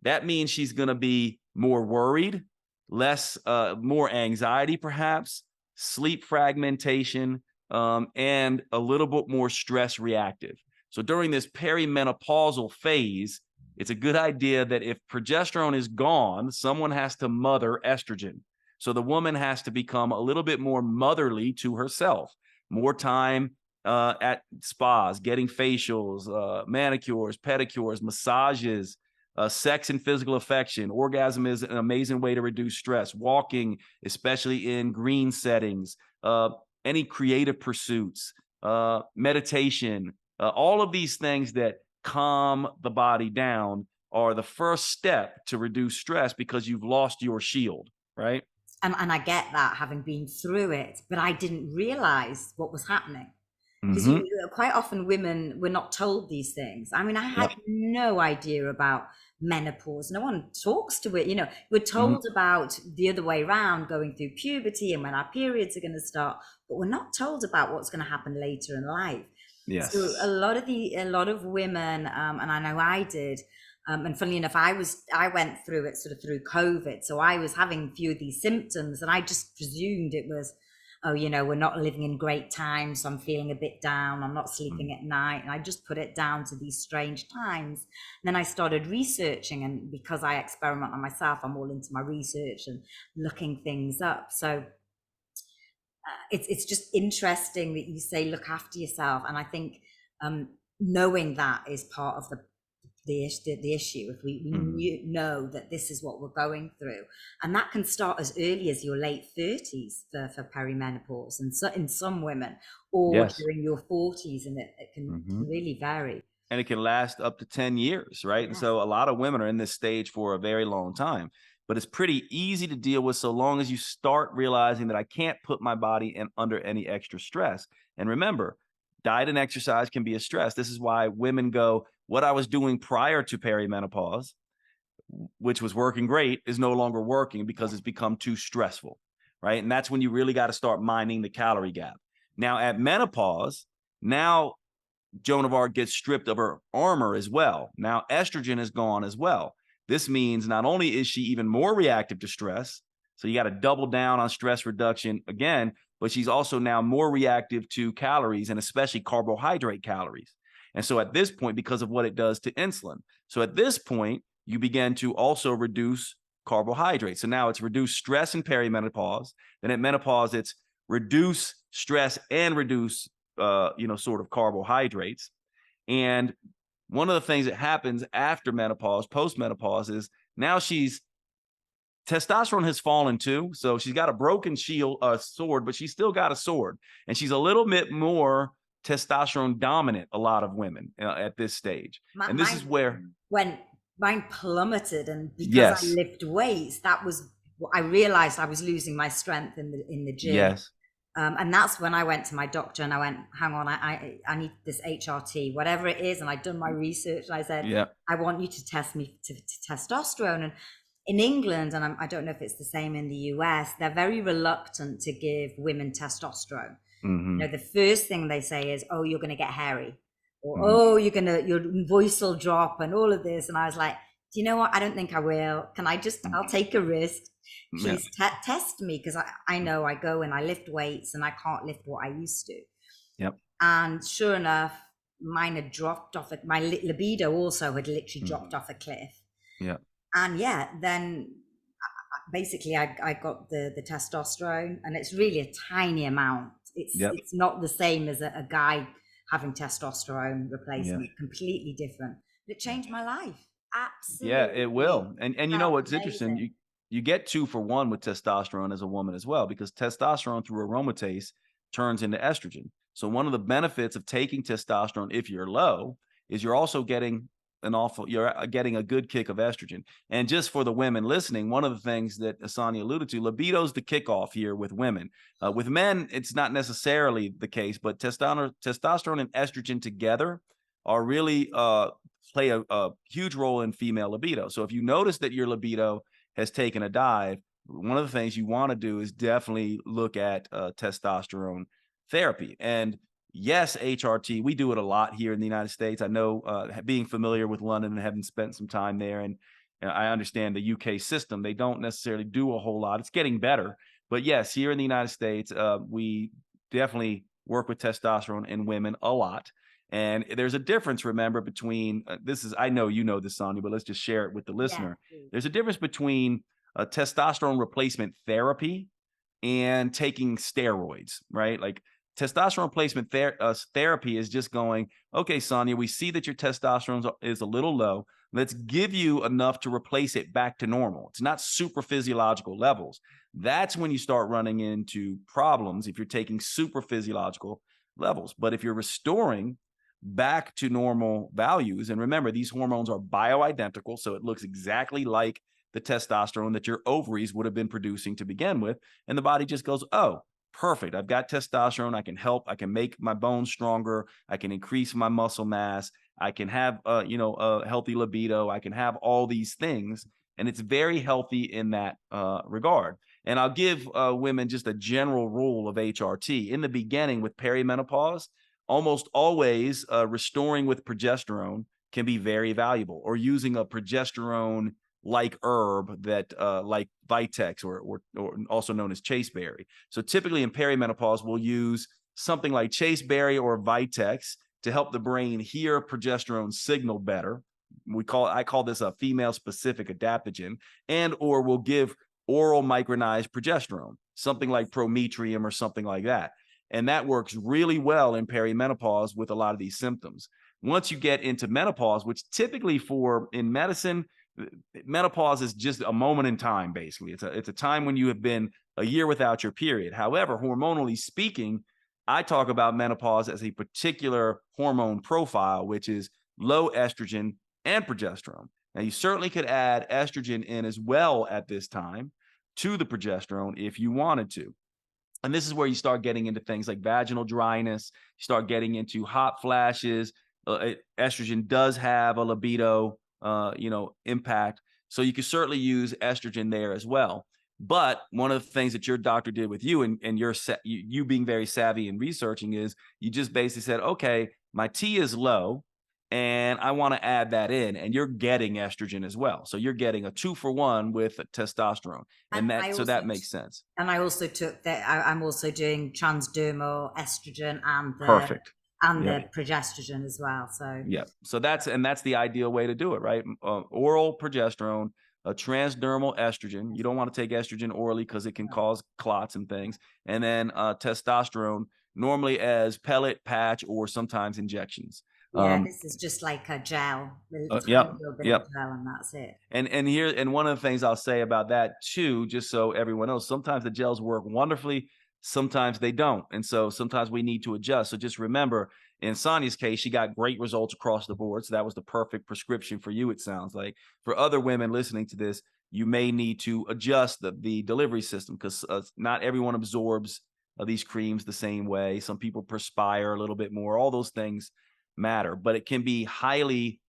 That means she's going to be more worried, more anxiety, perhaps, sleep fragmentation, and a little bit more stress reactive. So during this perimenopausal phase, it's a good idea that if progesterone is gone, someone has to mother estrogen. So the woman has to become a little bit more motherly to herself, more time at spas, getting facials, manicures, pedicures, massages, sex and physical affection. Orgasm is an amazing way to reduce stress. Walking, especially in green settings, any creative pursuits, meditation, all of these things that calm the body down are the first step to reduce stress because you've lost your shield, right? And I get that, having been through it, but I didn't realize what was happening. Because Mm-hmm. quite often women were not told these things. I mean, I had Yep. no idea about menopause. No one talks to it. We're Mm-hmm. told about the other way around, going through puberty and when our periods are going to start, but we're not told about what's going to happen later in life. So a Yes. lot of women, and I know I did, and funnily enough, I went through it sort of through COVID. So I was having a few of these symptoms, and I just presumed it was oh, we're not living in great times, so I'm feeling a bit down, I'm not sleeping Mhm. at night. And I just put it down to these strange times. And then I started researching, and because I experiment on myself, I'm all into my research and looking things up. So it's just interesting that you say look after yourself, and I think knowing that is part of the issue. If Mhm. know that this is what we're going through, and that can start as early as your late 30s for perimenopause, and so in some women, or Yes. during your 40s, and it can Mhm. really vary. And it can last up to 10 years, right? And Yes. so a lot of women are in this stage for a very long time, but it's pretty easy to deal with so long as you start realizing that I can't put my body in under any extra stress. And remember, diet and exercise can be a stress. This is why women go, what I was doing prior to perimenopause, which was working great, is no longer working because it's become too stressful, right? And that's when you really got to start minding the calorie gap. Now at menopause, now Joan of Arc gets stripped of her armor as well. Now estrogen is gone as well. This means not only is she even more reactive to stress, so you got to double down on stress reduction again, but she's also now more reactive to calories and especially carbohydrate calories. And so at this point, because of what it does to insulin, so at this point, you begin to also reduce carbohydrates. So now it's reduce stress in perimenopause. Then at menopause, it's reduce stress and reduce sort of carbohydrates. And one of the things that happens after menopause, post menopause, is now she's testosterone has fallen too. So she's got a broken shield, sword, but she's still got a sword. And she's a little bit more testosterone dominant, a lot of women at this stage. And this is Mine where, went, mine plummeted, and because I yes, lift weights, that was I realized I was losing my strength in the gym. yes, And that's when I went to my doctor and I went, hang on, I need this HRT, whatever it is. And I'd done my research and I said, yeah, I want you to test me to testosterone. And in England, and I don't know if it's the same in the US, they're very reluctant to give women testosterone. hmm, The first thing they say is, oh, you're going to get hairy, or hmm, oh, your voice will drop, and all of this. And I was like, do you know what? I don't think I will. Can I just, I'll take a risk. yeah, Please test me, because I know I go and I lift weights and I can't lift what I used to. yep, And sure enough, mine had dropped off. My libido also had literally hmm, dropped off a cliff. yep, And yeah, then basically I got the testosterone, and it's really a tiny amount. yep, It's not the same as a guy having testosterone yeah. replacement, completely different. But it changed my life. Yeah, it Absolutely. will. And you know Felt what's interesting? amazing. You get 2 for 1 with testosterone as a woman as well, because testosterone through aromatase turns into estrogen. So one of the benefits of taking testosterone if you're low is you're also getting you're getting a good kick of estrogen. And just for the women listening, one of the things that Sonya alluded to, libido's the kickoff here with women. With men, it's not necessarily the case, but testosterone and estrogen together are really play a huge role in female libido. So if you notice that your libido has taken a dive, one of the things you want to do is definitely look at testosterone therapy. And yes, HRT, we do it a lot here in the United States. I know, being familiar with London and having spent some time there, and I understand the UK system, they don't necessarily do a whole lot. It's getting better. But yes, here in the United States, we definitely work with testosterone in women a lot. And there's a difference, remember, between this is, I know you know this, Sonya, but let's just share it with the Yeah. listener. There's a difference between testosterone replacement therapy and taking steroids, right? Like testosterone replacement therapy is just going, okay, Sonya, we see that your testosterone is a little low. Let's give you enough to replace it back to normal. It's not super physiological levels. That's when you start running into problems if you're taking super physiological levels. But if you're restoring back to normal values, and remember, these hormones are bioidentical, so it looks exactly like the testosterone that your ovaries would have been producing to begin with. And the body just goes, oh, perfect. I've got testosterone. I can help. I can make my bones stronger. I can increase my muscle mass. I can have, a healthy libido. I can have all these things. And it's very healthy in that regard. And I'll give women just a general rule of HRT. In the beginning with perimenopause, almost always restoring with progesterone can be very valuable, or using a progesterone like herb that like Vitex or also known as chaseberry. So typically in perimenopause, we'll use something like chaseberry or Vitex to help the brain hear progesterone signal better. I call this a female specific adaptogen, and or we'll give oral micronized progesterone, something like prometrium or something like that. And that works really well in perimenopause with a lot of these symptoms. Once you get into menopause, which typically in medicine, menopause is just a moment in time, basically. It's a time when you have been a year without your period. However, hormonally speaking, I talk about menopause as a particular hormone profile, which is low estrogen and progesterone. Now, you certainly could add estrogen in as well at this time to the progesterone if you wanted to. And this is where you start getting into things like vaginal dryness, you start getting into hot flashes. Estrogen does have a libido, impact. So you can certainly use estrogen there as well. But one of the things that your doctor did with you and you being very savvy in researching is you just basically said, okay, my T is low and I want to add that in, and you're getting estrogen as well. So you're getting a 2-for-1 with testosterone. And So that makes sense. and I also took that. I'm also doing transdermal estrogen Perfect. and Yeah. the progesterone as well. So Yeah. So that's the ideal way to do it, right? Oral progesterone, a transdermal estrogen. You don't want to take estrogen orally because it can cause clots and things. And then testosterone, normally as pellet, patch, or sometimes injections. yeah, this is just like a gel, a tiny Yep. little bit Yep. of gel, and that's it. And one of the things I'll say about that too, just so everyone knows, sometimes the gels work wonderfully, sometimes they don't. And so sometimes we need to adjust. So just remember, in Sonia's case, she got great results across the board. So that was the perfect prescription for you, it sounds like. For other women listening to this, you may need to adjust the delivery system because not everyone absorbs these creams the same way. Some people perspire a little bit more. All those things matter, but it can be highly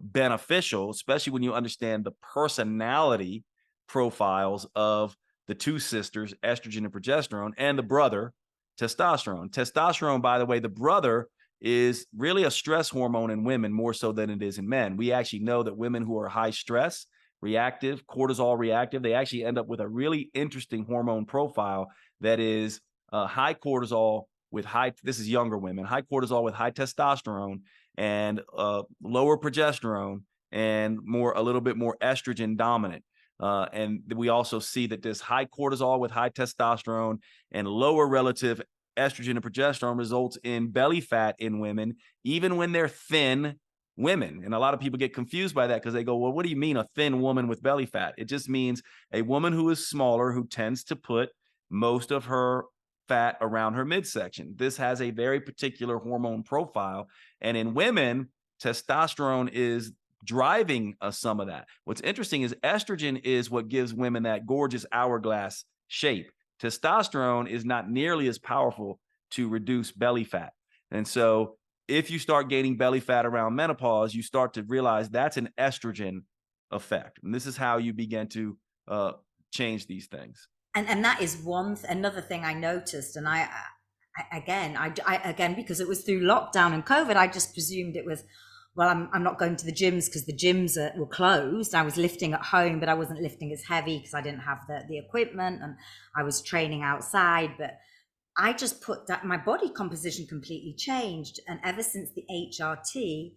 beneficial, especially when you understand the personality profiles of the two sisters, estrogen and progesterone, and the brother, testosterone. Testosterone, by the way, the brother is really a stress hormone in women more so than it is in men. We actually know that women who are high stress, reactive, cortisol reactive, they actually end up with a really interesting hormone profile that is high cortisol with this is younger women, high cortisol with high testosterone and lower progesterone and a little bit more estrogen dominant. And we also see that this high cortisol with high testosterone and lower relative estrogen and progesterone results in belly fat in women, even when they're thin women. And a lot of people get confused by that because they go, well, what do you mean a thin woman with belly fat? It just means a woman who is smaller, who tends to put most of her fat around her midsection. This has a very particular hormone profile. And in women, testosterone is driving some of that. What's interesting is estrogen is what gives women that gorgeous hourglass shape. Testosterone is not nearly as powerful to reduce belly fat. And so if you start gaining belly fat around menopause, you start to realize that's an estrogen effect. And this is how you begin to change these things. And that is another thing I noticed. And I again, because it was through lockdown and COVID, I just presumed it was, well, I'm not going to the gyms because the gyms were closed. I was lifting at home, but I wasn't lifting as heavy because I didn't have the equipment, and I was training outside. But I just put that, my body composition completely changed. And ever since the HRT,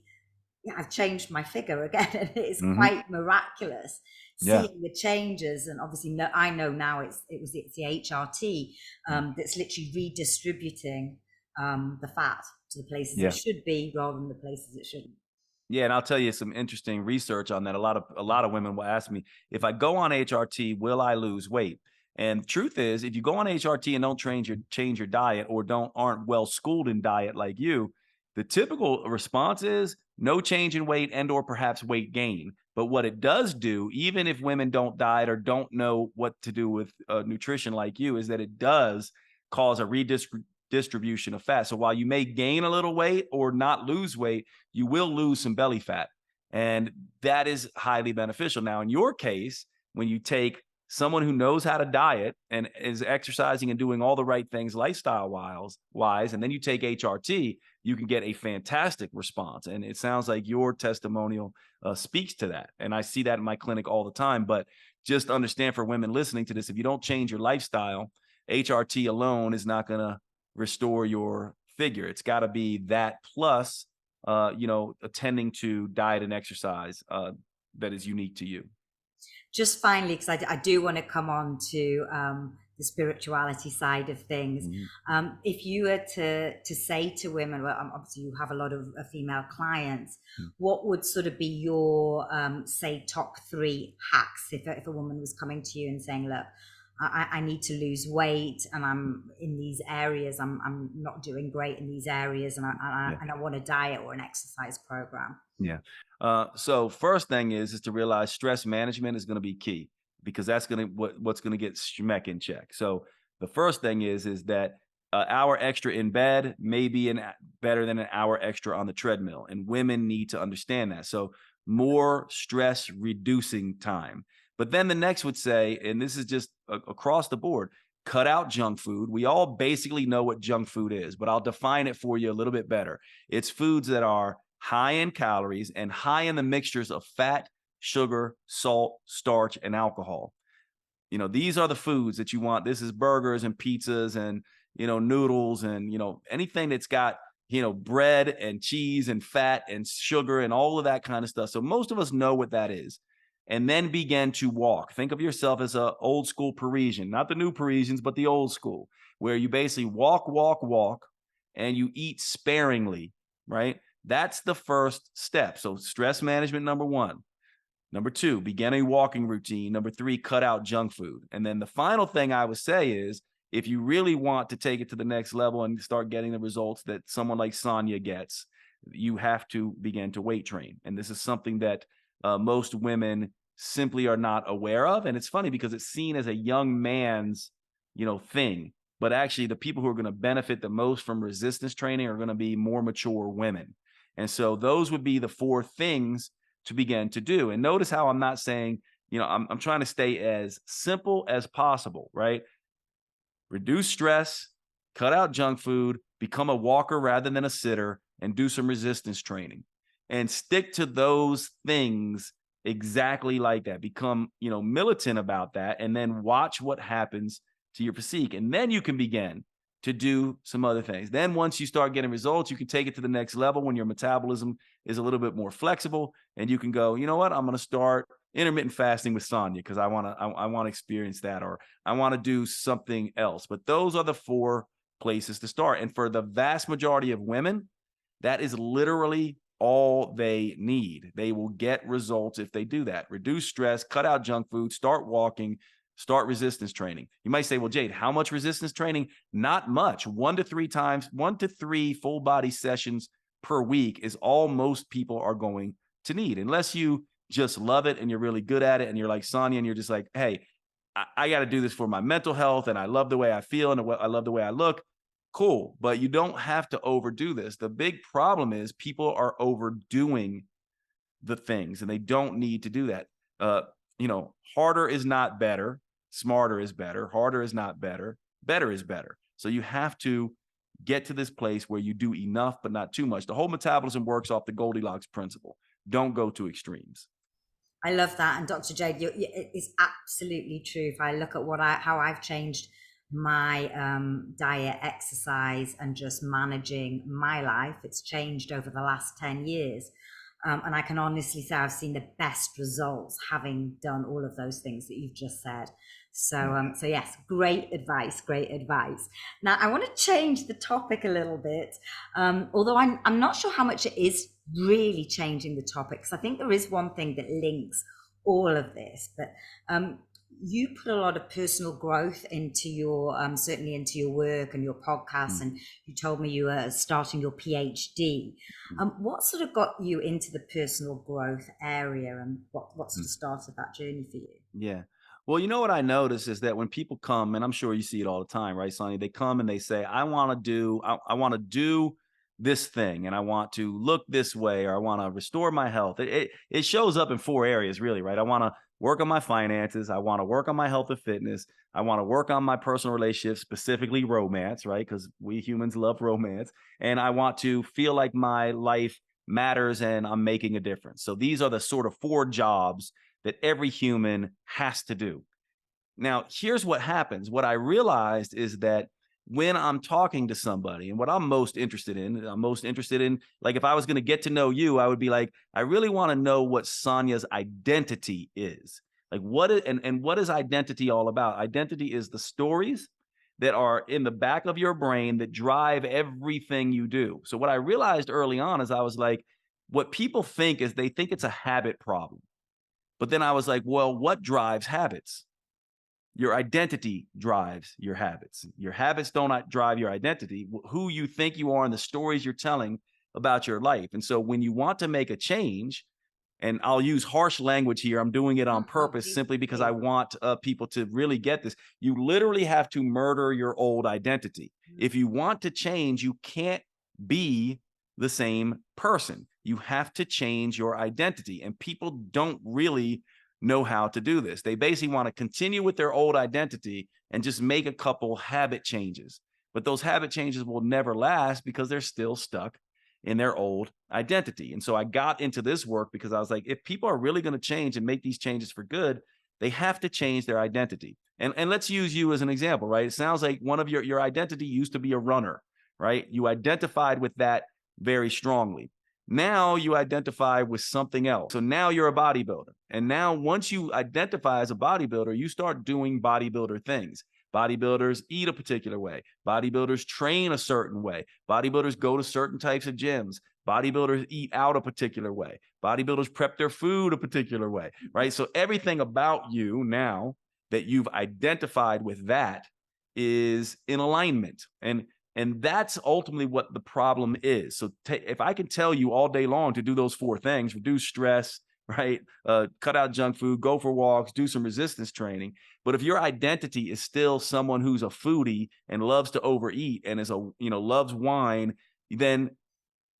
I've changed my figure again, and it's quite miraculous seeing the changes. And obviously, I know now it's the HRT that's literally redistributing the fat to the places it should be rather than the places it shouldn't. Yeah, and I'll tell you some interesting research on that. A lot of women will ask me, if I go on HRT, will I lose weight? And the truth is, if you go on HRT and don't change your diet or aren't well schooled in diet like you, the typical response is no change in weight and or perhaps weight gain. But what it does do, even if women don't diet or don't know what to do with nutrition like you, is that it does cause a redistribution of fat. So while you may gain a little weight or not lose weight, you will lose some belly fat. And that is highly beneficial. Now, in your case, when you take someone who knows how to diet and is exercising and doing all the right things lifestyle wise, and then you take HRT, you can get a fantastic response. And it sounds like your testimonial speaks to that. And I see that in my clinic all the time. But just understand, for women listening to this, if you don't change your lifestyle, HRT alone is not going to restore your figure. It's got to be that plus, attending to diet and exercise that is unique to you. Just finally, because I do want to come on to the spirituality side of things. If you were to say to women, well, obviously you have a lot of female clients, what would sort of be your say top 3 hacks if a woman was coming to you and saying, look, I need to lose weight and I'm in these areas, I'm not doing great in these areas, and I want a diet or an exercise program? Yeah. So first thing is to realize stress management is going to be key, because that's going to what's going to get schmeck in check. So the first thing is that hour extra in bed may be better than an hour extra on the treadmill, and women need to understand that. So more stress reducing time. But then the next would say, and this is just across the board, cut out junk food. We all basically know what junk food is, but I'll define it for you a little bit better. It's foods that are high in calories and high in the mixtures of fat, sugar, salt, starch, and alcohol. These are the foods that you want. This is burgers and pizzas and, noodles and, anything that's got, bread and cheese and fat and sugar and all of that kind of stuff. So most of us know what that is. And then begin to walk. Think of yourself as an old school Parisian, not the new Parisians, but the old school, where you basically walk, and you eat sparingly, right? That's the first step. So stress management, number 1. Number 2, begin a walking routine. Number 3, cut out junk food. And then the final thing I would say is, if you really want to take it to the next level and start getting the results that someone like Sonya gets, you have to begin to weight train. And this is something that most women simply are not aware of. And it's funny because it's seen as a young man's, thing. But actually, the people who are going to benefit the most from resistance training are going to be more mature women. And so those would be the 4 things to begin to do. And notice how I'm not saying, I'm trying to stay as simple as possible, right? Reduce stress, cut out junk food, become a walker rather than a sitter, and do some resistance training. And stick to those things exactly like that. Become, militant about that, and then watch what happens to your physique. And then you can begin to do some other things. Then once you start getting results, you can take it to the next level when your metabolism is a little bit more flexible, and you can go, you know what, I'm going to start intermittent fasting with Sonya because I want to experience that, or I want to do something else. But those are the 4 places to start. And for the vast majority of women, that is literally all they need. They will get results if they do that. Reduce stress, cut out junk food, start walking, start resistance training. You might say, well, Jade, how much resistance training? Not much. 1 to 3 full body sessions per week is all most people are going to need, unless you just love it and you're really good at it and you're like Sonya and you're just like, hey, I got to do this for my mental health and I love the way I feel and I love the way I look. Cool. But you don't have to overdo this. The big problem is people are overdoing the things, and they don't need to do that. Harder is not better. Smarter is better. Harder is not better. Better is better. So you have to get to this place where you do enough, but not too much. The whole metabolism works off the Goldilocks principle. Don't go to extremes. I love that. And Dr. Jade, it's absolutely true. If I look at how I've changed my diet, exercise, and just managing my life, it's changed over the last 10 years. And I can honestly say I've seen the best results having done all of those things that you've just said. So yes, great advice, great advice. Now I want to change the topic a little bit, although I'm not sure how much it is really changing the topic, because I think there is one thing that links all of this. But you put a lot of personal growth into your certainly into your work and your podcast, and you told me you were starting your PhD. What sort of got you into the personal growth area, and what sort of started that journey for you? Yeah. Well, what I notice is that when people come, and I'm sure you see it all the time, right, Sonny? They come and they say, I want to do this thing, and I want to look this way, or I want to restore my health. It shows up in 4 areas, really, right? I want to work on my finances. I want to work on my health and fitness. I want to work on my personal relationships, specifically romance, right? Because we humans love romance. And I want to feel like my life matters and I'm making a difference. So these are the sort of 4 jobs that every human has to do. Now, here's what happens. What I realized is that when I'm talking to somebody, and what I'm most interested in, like if I was going to get to know you, I would be like, I really want to know what Sonya's identity is. Like and what is identity all about? Identity is the stories that are in the back of your brain that drive everything you do. So what I realized early on is I was like, what people think is they think it's a habit problem. But then I was like, well, what drives habits? Your identity drives your habits. Your habits don't drive your identity. Who you think you are and the stories you're telling about your life. And so when you want to make a change, and I'll use harsh language here, I'm doing it on Oh, purpose please, simply because I please. want people to really get this. You literally have to murder your old identity. If you want to change, you can't be the same person. You have to change your identity. And people don't really know how to do this. They basically want to continue with their old identity and just make a couple habit changes. But those habit changes will never last because they're still stuck in their old identity. And so I got into this work because I was like, if people are really going to change and make these changes for good, they have to change their identity. And let's use you as an example, right? It sounds like one of your identity used to be a runner, right? You identified with that very strongly. Now you identify with something else. So now you're a bodybuilder. And now once you identify as a bodybuilder, you start doing bodybuilder things. Bodybuilders eat a particular way. Bodybuilders train a certain way. Bodybuilders go to certain types of gyms. Bodybuilders eat out a particular way. Bodybuilders prep their food a particular way, right? So everything about you now that you've identified with that is in alignment. And that's ultimately what the problem is. So if I can tell you all day long to do those 4 things, reduce stress, right? Cut out junk food, go for walks, do some resistance training. But if your identity is still someone who's a foodie and loves to overeat and loves wine, then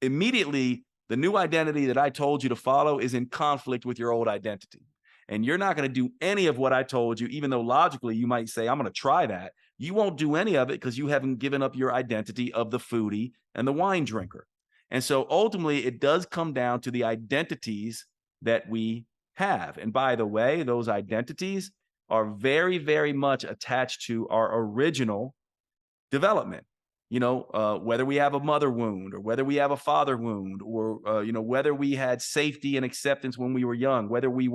immediately the new identity that I told you to follow is in conflict with your old identity. And you're not going to do any of what I told you, even though logically you might say, I'm going to try that. You won't do any of it because you haven't given up your identity of the foodie and the wine drinker. And so ultimately, it does come down to the identities that we have. And by the way, those identities are very, very much attached to our original development. Whether we have a mother wound or whether we have a father wound or, whether we had safety and acceptance when we were young, whether we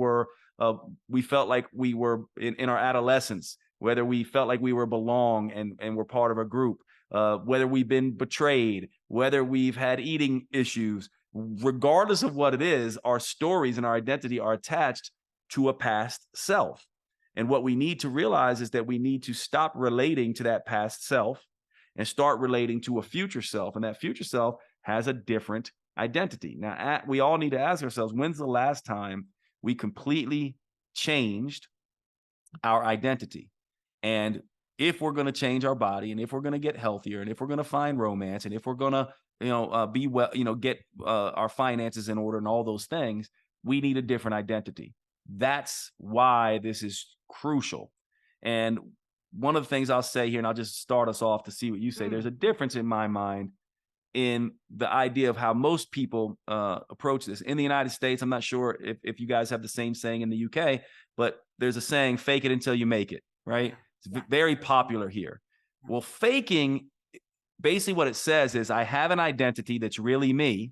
felt like we were in our adolescence, whether we felt like we were belong and were part of a group, whether we've been betrayed, whether we've had eating issues, regardless of what it is, our stories and our identity are attached to a past self. And what we need to realize is that we need to stop relating to that past self and start relating to a future self. And that future self has a different identity. Now, we all need to ask ourselves, when's the last time we completely changed our identity? And if we're going to change our body, and if we're going to get healthier, and if we're going to find romance, and if we're going to, be well, get our finances in order and all those things, we need a different identity. That's why this is crucial. And one of the things I'll say here, and I'll just start us off to see what you say, there's a difference in my mind in the idea of how most people approach this. In the United States, I'm not sure if you guys have the same saying in the UK, but there's a saying, fake it until you make it, right? It's very popular here. Well, faking, basically what it says is I have an identity that's really me,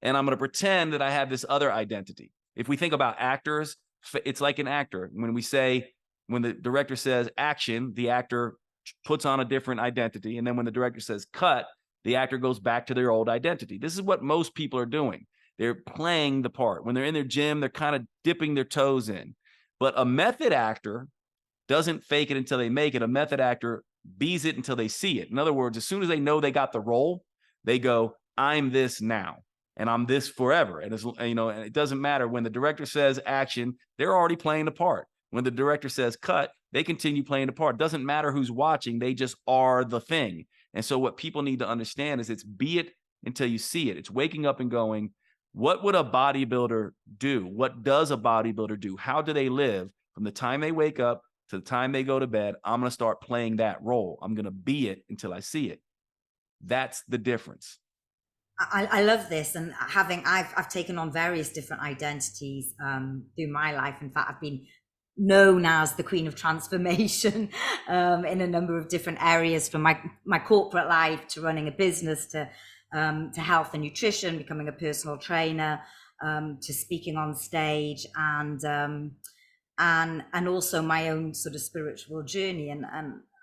and I'm going to pretend that I have this other identity. If we think about actors, it's like an actor. When the director says action, the actor puts on a different identity. And then when the director says cut, the actor goes back to their old identity. This is what most people are doing. They're playing the part. When they're in their gym, they're kind of dipping their toes in. But a method actor doesn't fake it until they make it. A method actor bees it until they see it. In other words, as soon as they know they got the role, they go, I'm this now. And I'm this forever. And and it doesn't matter when the director says action, they're already playing the part. When the director says cut, they continue playing the part. Doesn't matter who's watching, they just are the thing. And so what people need to understand is it's be it until you see it. It's waking up and going, What would a bodybuilder do? What does a bodybuilder do? How do they live from the time they wake up to the time they go to bed? I'm going to start playing that role. I'm going to be it until I see it. That's the difference. I love this, and I've taken on various different identities through my life. In fact, I've been known as the Queen of Transformation in a number of different areas, from my corporate life to running a business to health and nutrition, becoming a personal trainer, to speaking on stage, and also my own sort of spiritual journey. And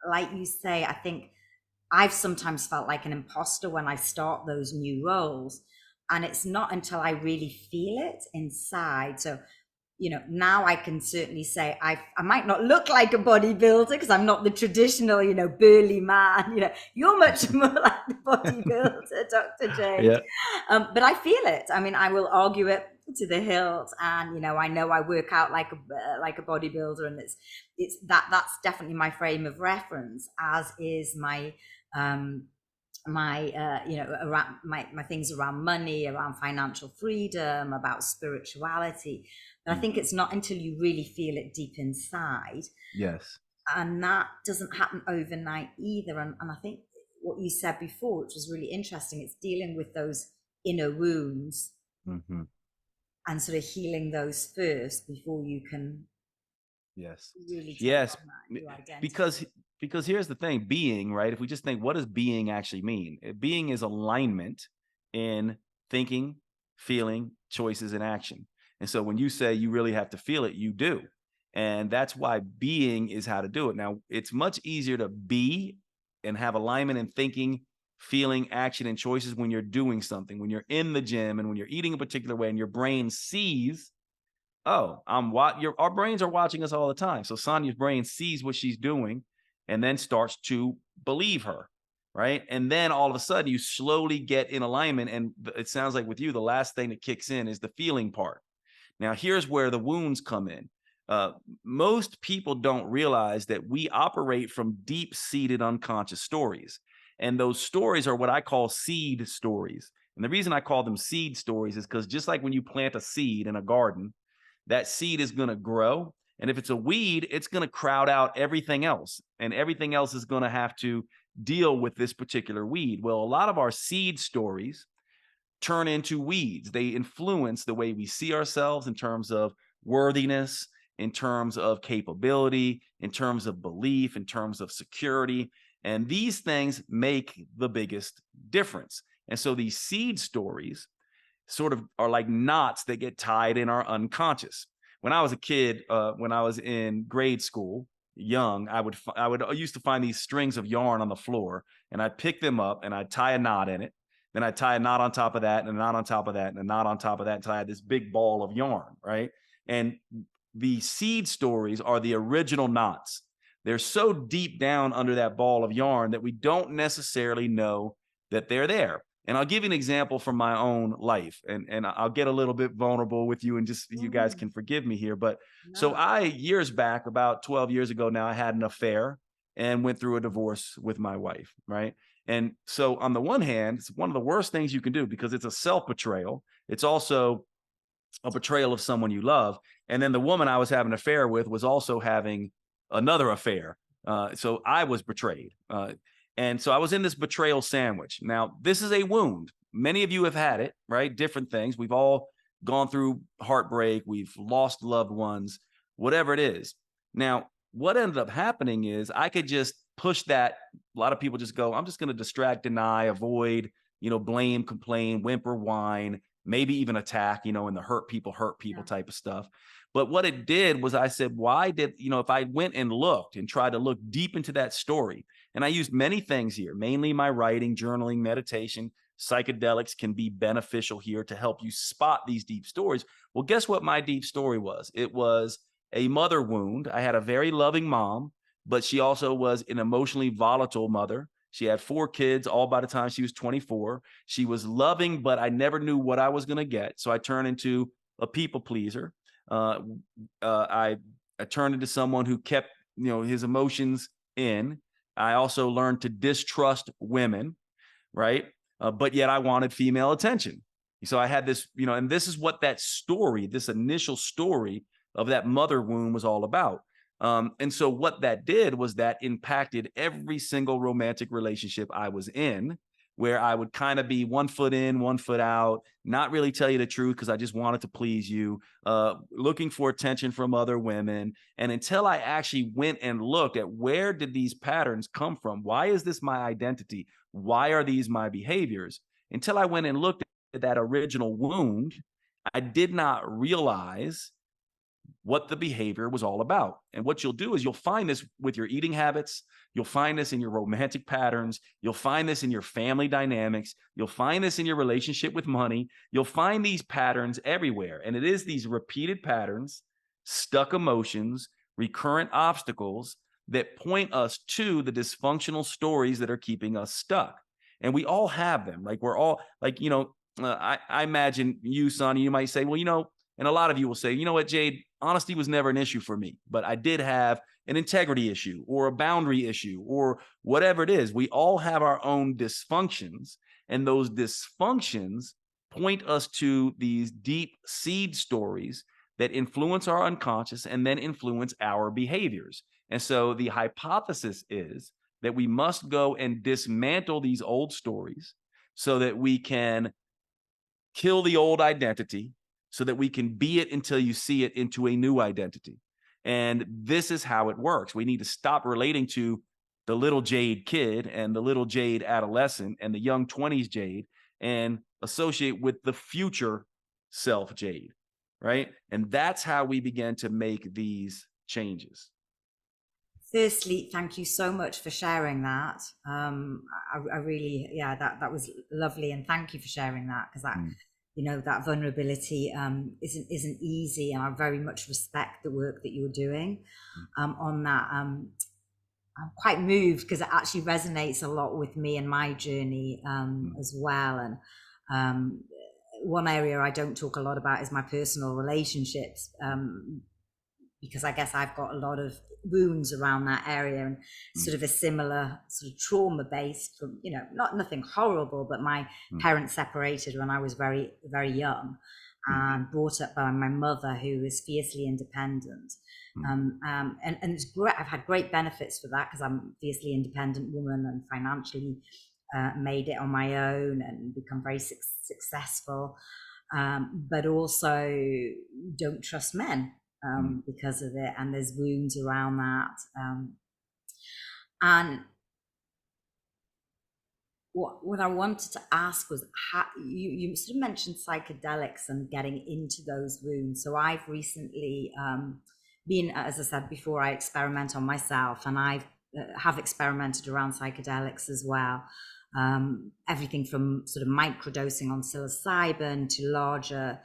like you say, I think I've sometimes felt like an imposter when I start those new roles. And it's not until I really feel it inside. So, now I can certainly say I might not look like a bodybuilder because I'm not the traditional, burly man. You're much more like the bodybuilder, Dr. Jade. Yeah. But I feel it. I mean, I will argue it to the hilt, and I know I work out like a bodybuilder, and that's definitely my frame of reference, as is my around my things around money, around financial freedom, about spirituality. But I think it's not until you really feel it deep inside, Yes. and that doesn't happen overnight either. And I think what you said before, which was really interesting, it's dealing with those inner wounds Hmm. and sort of healing those first before you can Yes. really take Yes. on that new Because identity. here's the thing, being, right? If we just think, what does being actually mean? Being is alignment in thinking, feeling, choices, and action. And so when you say you really have to feel it, you do. And that's why being is how to do it. Now, it's much easier to be and have alignment in thinking, feeling, action, and choices when you're doing something, when you're in the gym and when you're eating a particular way and your brain sees, oh, our brains are watching us all the time. So Sonya's brain sees what she's doing and then starts to believe her, right? And then all of a sudden you slowly get in alignment. And it sounds like with you, the last thing that kicks in is the feeling part. Now, here's where the wounds come in. Uh, Most people don't realize that we operate from deep-seated unconscious stories. And those stories are what I call seed stories. And the reason I call them seed stories is because just like when you plant a seed in a garden, that seed is going to grow. And if it's a weed, it's going to crowd out everything else. And everything else is going to have to deal with this particular weed. Well, a lot of our seed stories turn into weeds. They influence the way we see ourselves in terms of worthiness, in terms of capability, in terms of belief, in terms of security. And these things make the biggest difference. And so these seed stories sort of are like knots that get tied in our unconscious. When I was a kid, when I was in grade school, young, I used to find these strings of yarn on the floor, and I'd pick them up and I'd tie a knot in it. Then I'd tie a knot on top of that, and a knot on top of that, and a knot on top of that until I had this big ball of yarn, right? And the seed stories are the original knots. They're so deep down under that ball of yarn that we don't necessarily know that they're there. And I'll give you an example from my own life, and I'll get a little bit vulnerable with you, and just you guys Mm, can forgive me here. But so no. I, years back, about 12 years ago now, I had an affair and went through a divorce with my wife, right? And so on the one hand, it's one of the worst things you can do because it's a self-betrayal. It's also a betrayal of someone you love. And then the woman I was having an affair with was also having another affair. So I was betrayed. And so I was in this betrayal sandwich. Now, this is a wound. Many of you have had it, right? Different things. We've all gone through heartbreak. We've lost loved ones, whatever it is. Now, what ended up happening is I could just push that. A lot of people just go, I'm just going to distract, deny, avoid, blame, complain, whimper, whine, maybe even attack, in the hurt people Yeah. type of stuff. But what it did was I said, why did, if I went and looked and tried to look deep into that story, and I used many things here, mainly my writing, journaling, meditation, psychedelics can be beneficial here to help you spot these deep stories. Well, guess what my deep story was? It was a mother wound. I had a very loving mom, but she also was an emotionally volatile mother. She had 4 kids all by the time she was 24. She was loving, but I never knew what I was going to get. So I turned into a people pleaser. Uh, I turned into someone who kept, his emotions in. I also learned to distrust women, right? But yet I wanted female attention. So I had this, and this is what that story, this initial story of that mother wound was all about. And so what that did was that impacted every single romantic relationship I was in, where I would kind of be 1 foot in, 1 foot out, not really tell you the truth because I just wanted to please you, looking for attention from other women. And until I actually went and looked at where did these patterns come from? Why is this my identity? Why are these my behaviors? Until I went and looked at that original wound, I did not realize what the behavior was all about. And what you'll do is you'll find this with your eating habits. You'll find this in your romantic patterns. You'll find this in your family dynamics. You'll find this in your relationship with money. You'll find these patterns everywhere. And it is these repeated patterns, stuck emotions, recurrent obstacles that point us to the dysfunctional stories that are keeping us stuck. And we all have them. Like we're all like, I imagine you, Sonya, you might say, well, and a lot of you will say, you know what, Jade, honesty was never an issue for me, but I did have an integrity issue or a boundary issue or whatever it is. We all have our own dysfunctions, and those dysfunctions point us to these deep seed stories that influence our unconscious and then influence our behaviors. And so the hypothesis is that we must go and dismantle these old stories so that we can kill the old identity, so that we can be it until you see it into a new identity. And this is how it works. We need to stop relating to the little Jade kid and the little Jade adolescent and the young 20s Jade and associate with the future self Jade, right? And that's how we begin to make these changes. Firstly, thank you so much for sharing that. I really, yeah, that was lovely, and thank you for sharing that, because that, that vulnerability isn't easy, and I very much respect the work that you're doing on that. I'm quite moved because it actually resonates a lot with me and my journey as well. And one area I don't talk a lot about is my personal relationships. Because I guess I've got a lot of wounds around that area, and sort of a similar sort of trauma based from, nothing horrible, but my parents separated when I was very, very young, and brought up by my mother, who was fiercely independent. And it's great. I've had great benefits for that because I'm a fiercely independent woman and financially made it on my own and become very successful. But also don't trust men. Because of it, and there's wounds around that. And what I wanted to ask was, how you sort of mentioned psychedelics and getting into those wounds. So I've recently been, as I said before, I experiment on myself, and I have experimented around psychedelics as well. Everything from sort of microdosing on psilocybin to larger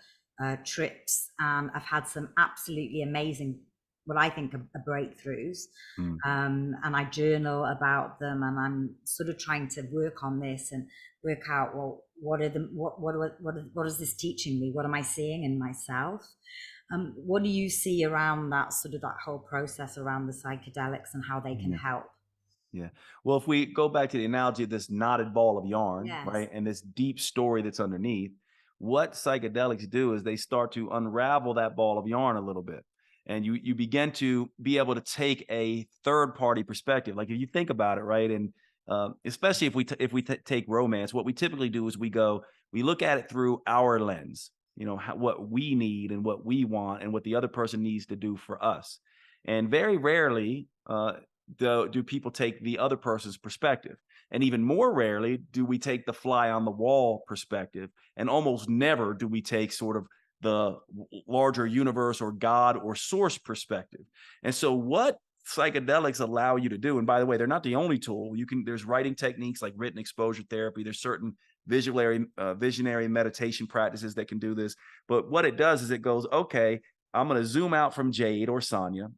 trips, and I've had some absolutely amazing, what I think are breakthroughs. And I journal about them, and I'm sort of trying to work on this and work out, well, what is this teaching me? What am I seeing in myself? What do you see around that sort of that whole process around the psychedelics and how they can help? Yeah. Well, if we go back to the analogy of this knotted ball of yarn, Yes. right, and this deep story that's underneath, what psychedelics do is they start to unravel that ball of yarn a little bit. And you begin to be able to take a third party perspective. Like if you think about it, right, and especially if we take romance, what we typically do is we look at it through our lens. What we need and what we want and what the other person needs to do for us. And very rarely do people take the other person's perspective. And even more rarely do we take the fly on the wall perspective. And almost never do we take sort of the larger universe or God or source perspective. And so what psychedelics allow you to do, and by the way, they're not the only tool. There's writing techniques like written exposure therapy. There's certain visionary meditation practices that can do this. But what it does is it goes, okay, I'm going to zoom out from Jade or Sonya,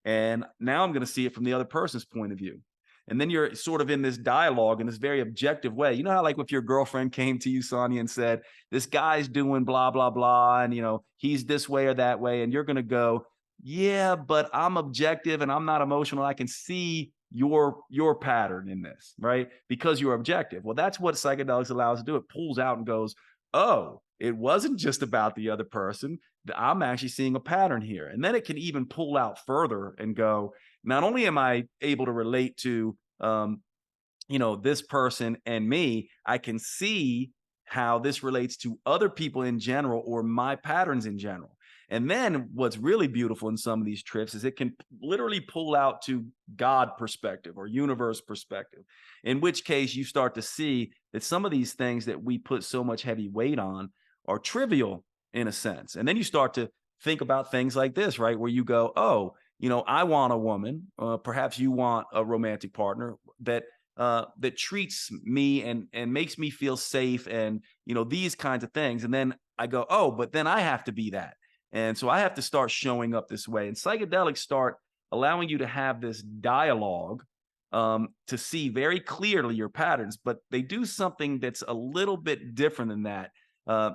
and now I'm going to see it from the other person's point of view. And then you're sort of in this dialogue in this very objective way. You know how, like, if your girlfriend came to you, Sonya, and said, this guy's doing blah, blah, blah, and, he's this way or that way. And you're going to go, yeah, but I'm objective and I'm not emotional. I can see your pattern in this, right? Because you're objective. Well, that's what psychedelics allows us to do. It pulls out and goes, oh, it wasn't just about the other person. I'm actually seeing a pattern here. And then it can even pull out further and go, not only am I able to relate to, this person and me, I can see how this relates to other people in general or my patterns in general. And then what's really beautiful in some of these trips is it can literally pull out to God perspective or universe perspective, in which case you start to see that some of these things that we put so much heavy weight on are trivial in a sense. And then you start to think about things like this, right? Where you go, oh, I want a woman, perhaps you want a romantic partner that treats me and makes me feel safe, and these kinds of things. And then I go, oh, but then I have to be that, and so I have to start showing up this way. And psychedelics start allowing you to have this dialogue, to see very clearly your patterns, but they do something that's a little bit different than that,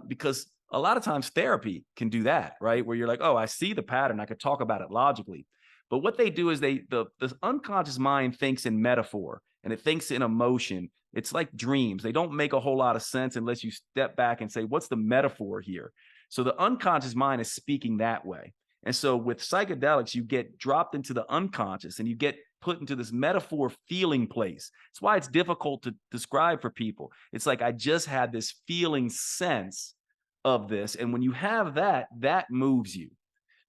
because a lot of times therapy can do that, right? Where you're like, oh, I see the pattern, I could talk about it logically. But what they do is the unconscious mind thinks in metaphor and it thinks in emotion. It's like dreams. They don't make a whole lot of sense unless you step back and say, what's the metaphor here? So the unconscious mind is speaking that way. And so with psychedelics, you get dropped into the unconscious and you get put into this metaphor feeling place. That's why it's difficult to describe for people. It's like, I just had this feeling sense of this. And when you have that, that moves you.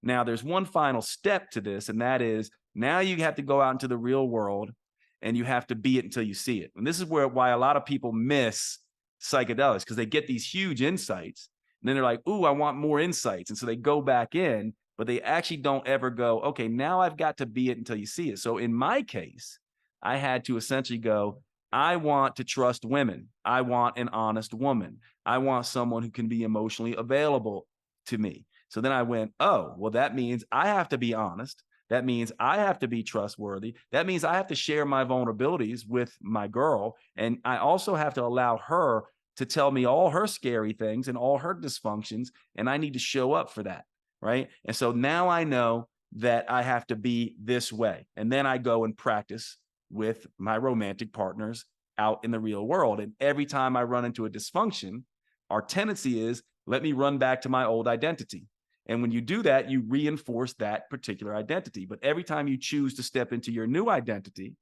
Now, there's one final step to this, and that is now you have to go out into the real world and you have to be it until you see it. And this is why a lot of people miss psychedelics, because they get these huge insights and then they're like, ooh, I want more insights. And so they go back in, but they actually don't ever go, okay, now I've got to be it until you see it. So in my case, I had to essentially go, I want to trust women. I want an honest woman. I want someone who can be emotionally available to me. So then I went, oh, well, that means I have to be honest. That means I have to be trustworthy. That means I have to share my vulnerabilities with my girl. And I also have to allow her to tell me all her scary things and all her dysfunctions. And I need to show up for that. Right. And so now I know that I have to be this way. And then I go and practice with my romantic partners out in the real world. And every time I run into a dysfunction, our tendency is, let me run back to my old identity. And when you do that, you reinforce that particular identity. But every time you choose to step into your new identity,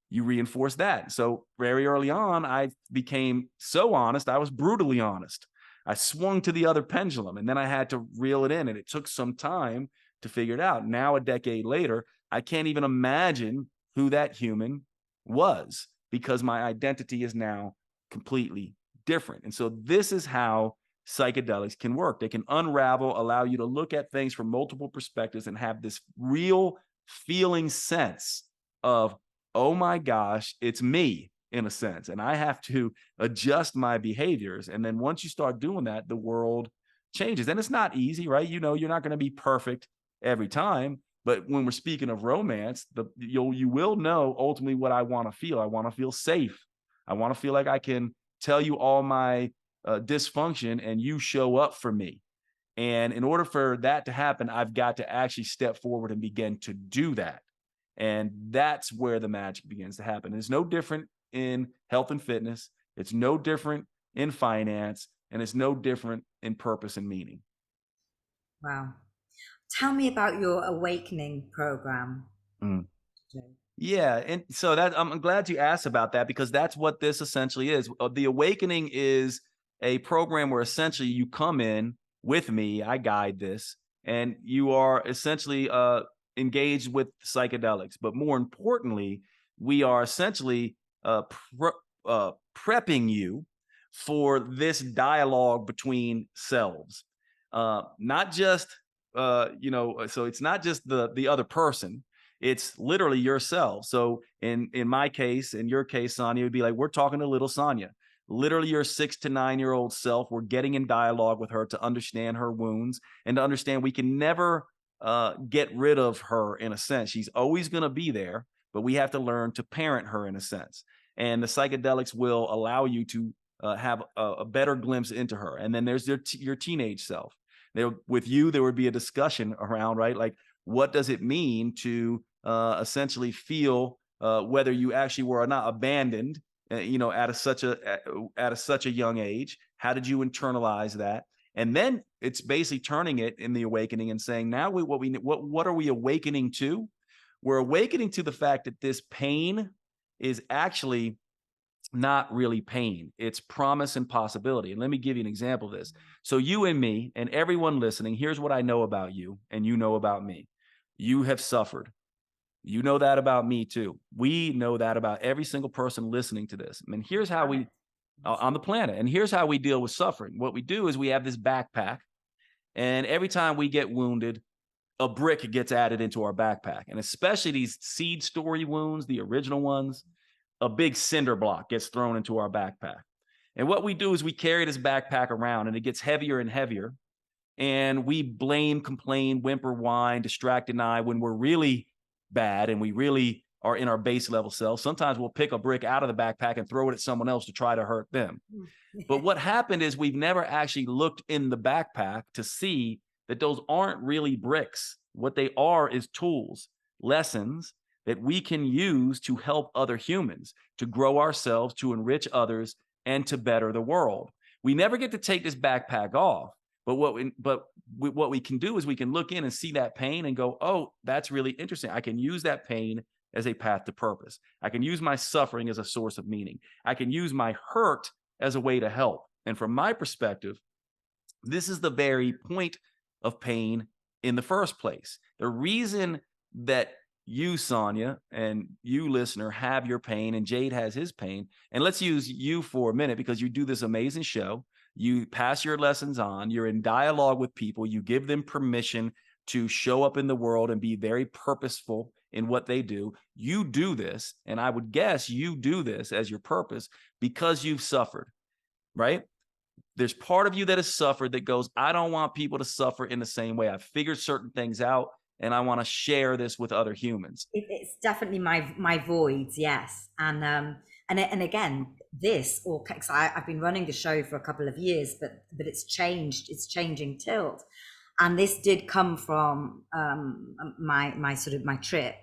you reinforce that. So very early on, I became so honest, I was brutally honest. I swung to the other pendulum, and then I had to reel it in. And it took some time to figure it out. Now, a decade later, I can't even imagine who that human was, because my identity is now completely different. And so this is how psychedelics can work. They can unravel, allow you to look at things from multiple perspectives and have this real feeling sense of, oh my gosh, it's me, in a sense. And I have to adjust my behaviors. And then once you start doing that, the world changes. And it's not easy, right? You're not going to be perfect every time. But when we're speaking of romance, you will know ultimately what I want to feel. I want to feel safe. I want to feel like I can tell you all my dysfunction and you show up for me. And in order for that to happen, I've got to actually step forward and begin to do that. And that's where the magic begins to happen. It's no different in health and fitness. It's no different in finance, and it's no different in purpose and meaning. Wow. Tell me about your awakening program. Mm. Yeah, and so that I'm glad you asked about that, because that's what this essentially is. The Awakening is a program where essentially you come in with me, I guide this, and you are essentially engaged with psychedelics. But more importantly, we are essentially prepping you for this dialogue between selves. Not just so it's not just the other person, it's literally yourself. So in my case, in your case, Sonya, it would be like, we're talking to little Sonya, literally your 6 to 9-year-old self. We're getting in dialogue with her to understand her wounds and to understand we can never get rid of her, in a sense. She's always going to be there, but we have to learn to parent her, in a sense. And the psychedelics will allow you to have a better glimpse into her. And then there's your teenage self. With you, there would be a discussion around, right? Like, what does it mean to essentially feel whether you actually were or not abandoned at such a young age? How did you internalize that? And then it's basically turning it in the awakening and saying, now what are we awakening to? We're awakening to the fact that this pain is actually not really pain. It's promise and possibility. And let me give you an example of this. So you and me and everyone listening, here's what I know about you and you know about me. You have suffered. You know that about me too. We know that about every single person listening to this. And here's how we on the planet. And here's how we deal with suffering. What we do is we have this backpack, and every time we get wounded, a brick gets added into our backpack. And especially these seed story wounds, the original ones, a big cinder block gets thrown into our backpack. And what we do is we carry this backpack around, and it gets heavier and heavier. And we blame, complain, whimper, whine, distract, deny when we're really bad and we really are in our base level self. Sometimes we'll pick a brick out of the backpack and throw it at someone else to try to hurt them. But what happened is we've never actually looked in the backpack to see that those aren't really bricks. What they are is tools, lessons that we can use to help other humans, to grow ourselves, to enrich others, and to better the world. We never get to take this backpack off. But what we can do is we can look in and see that pain and go, oh, that's really interesting. I can use that pain as a path to purpose. I can use my suffering as a source of meaning. I can use my hurt as a way to help. And from my perspective, this is the very point of pain in the first place. The reason that you, Sonya, and you, listener, have your pain and Jade has his pain. And let's use you for a minute because you do this amazing show. You pass your lessons on, you're in dialogue with people, you give them permission to show up in the world and be very purposeful in what they do. You do this, and I would guess you do this as your purpose because you've suffered, right? There's part of you that has suffered that goes, I don't want people to suffer in the same way. I've figured certain things out, and I want to share this with other humans. It's definitely my voids, yes. And again, this all, because I've been running the show for a couple of years, but it's changed. It's changing tilt, and this did come from my sort of my trip,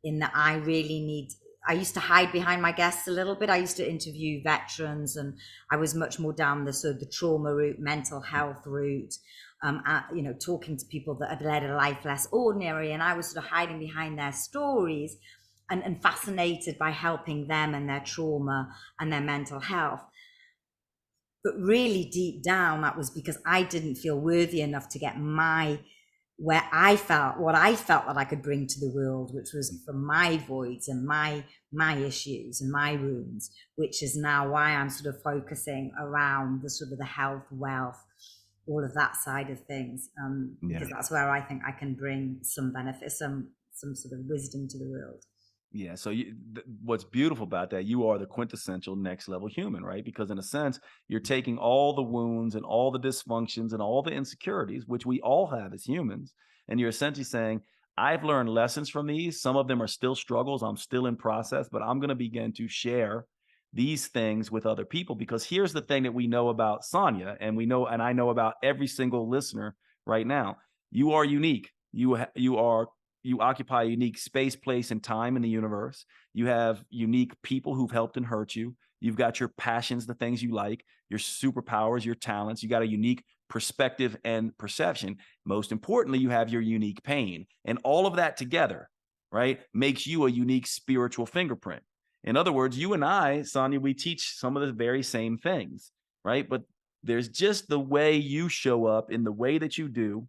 in that I really need. I used to hide behind my guests a little bit. I used to interview veterans, and I was much more down the sort of the trauma route, mental health route. Talking to people that had led a life less ordinary, and I was sort of hiding behind their stories. And fascinated by helping them and their trauma and their mental health. But really deep down, that was because I didn't feel worthy enough to get what I felt that I could bring to the world, which was from my voids and my issues and my wounds, which is now why I'm sort of focusing around the sort of the health, wealth, all of that side of things, because that's where I think I can bring some benefit, some sort of wisdom to the world. Yeah. So what's beautiful about that, you are the quintessential next level human, right? Because in a sense, you're taking all the wounds and all the dysfunctions and all the insecurities, which we all have as humans, and you're essentially saying, I've learned lessons from these. Some of them are still struggles. I'm still in process, but I'm going to begin to share these things with other people, because here's the thing that we know about Sonya, and I know about every single listener right now. You are unique. You occupy a unique space, place, and time in the universe. You have unique people who've helped and hurt you. You've got your passions, the things you like, your superpowers, your talents. You got a unique perspective and perception. Most importantly, you have your unique pain. And all of that together, right, makes you a unique spiritual fingerprint. In other words, you and I, Sonya, we teach some of the very same things, right? But there's just the way you show up in the way that you do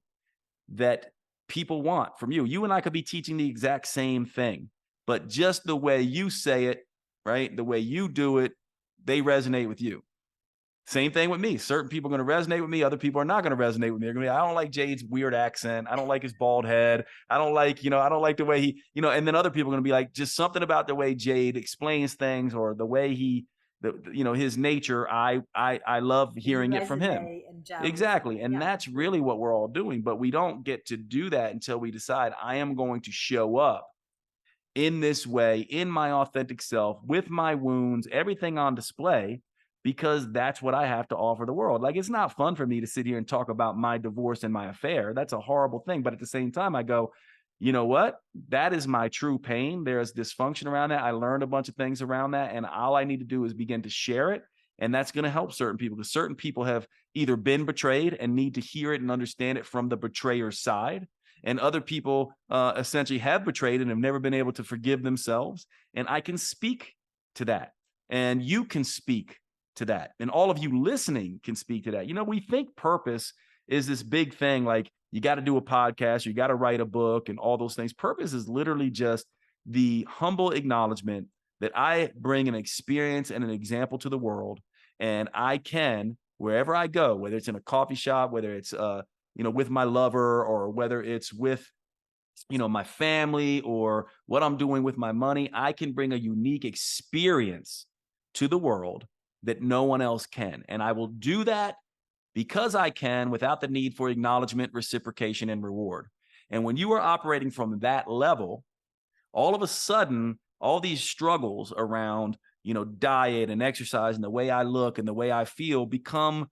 that people want from you. You and I could be teaching the exact same thing, but just the way you say it, right? The way you do it, they resonate with you. Same thing with me. Certain people are going to resonate with me. Other people are not going to resonate with me. They're going to be, I don't like Jade's weird accent. I don't like his bald head. I don't like the way he, and then other people are going to be like, just something about the way Jade explains things, or the way his nature. I love hearing it from him. Exactly. And that's really what we're all doing. But we don't get to do that until we decide, I am going to show up in this way, in my authentic self, with my wounds, everything on display, because that's what I have to offer the world. Like, it's not fun for me to sit here and talk about my divorce and my affair. That's a horrible thing. But at the same time, I go, you know what? That is my true pain. There's dysfunction around that. I learned a bunch of things around that. And all I need to do is begin to share it. And that's going to help certain people, because certain people have either been betrayed and need to hear it and understand it from the betrayer's side. And other people essentially have betrayed and have never been able to forgive themselves. And I can speak to that. And you can speak to that. And all of you listening can speak to that. You know, we think purpose is this big thing, like you got to do a podcast, you got to write a book and all those things. Purpose is literally just the humble acknowledgement that I bring an experience and an example to the world. And I can, wherever I go, whether it's in a coffee shop, whether it's, with my lover, or whether it's with, my family, or what I'm doing with my money, I can bring a unique experience to the world that no one else can. And I will do that because I can, without the need for acknowledgement, reciprocation, and reward. And when you are operating from that level, all of a sudden, all these struggles around, diet and exercise and the way I look and the way I feel become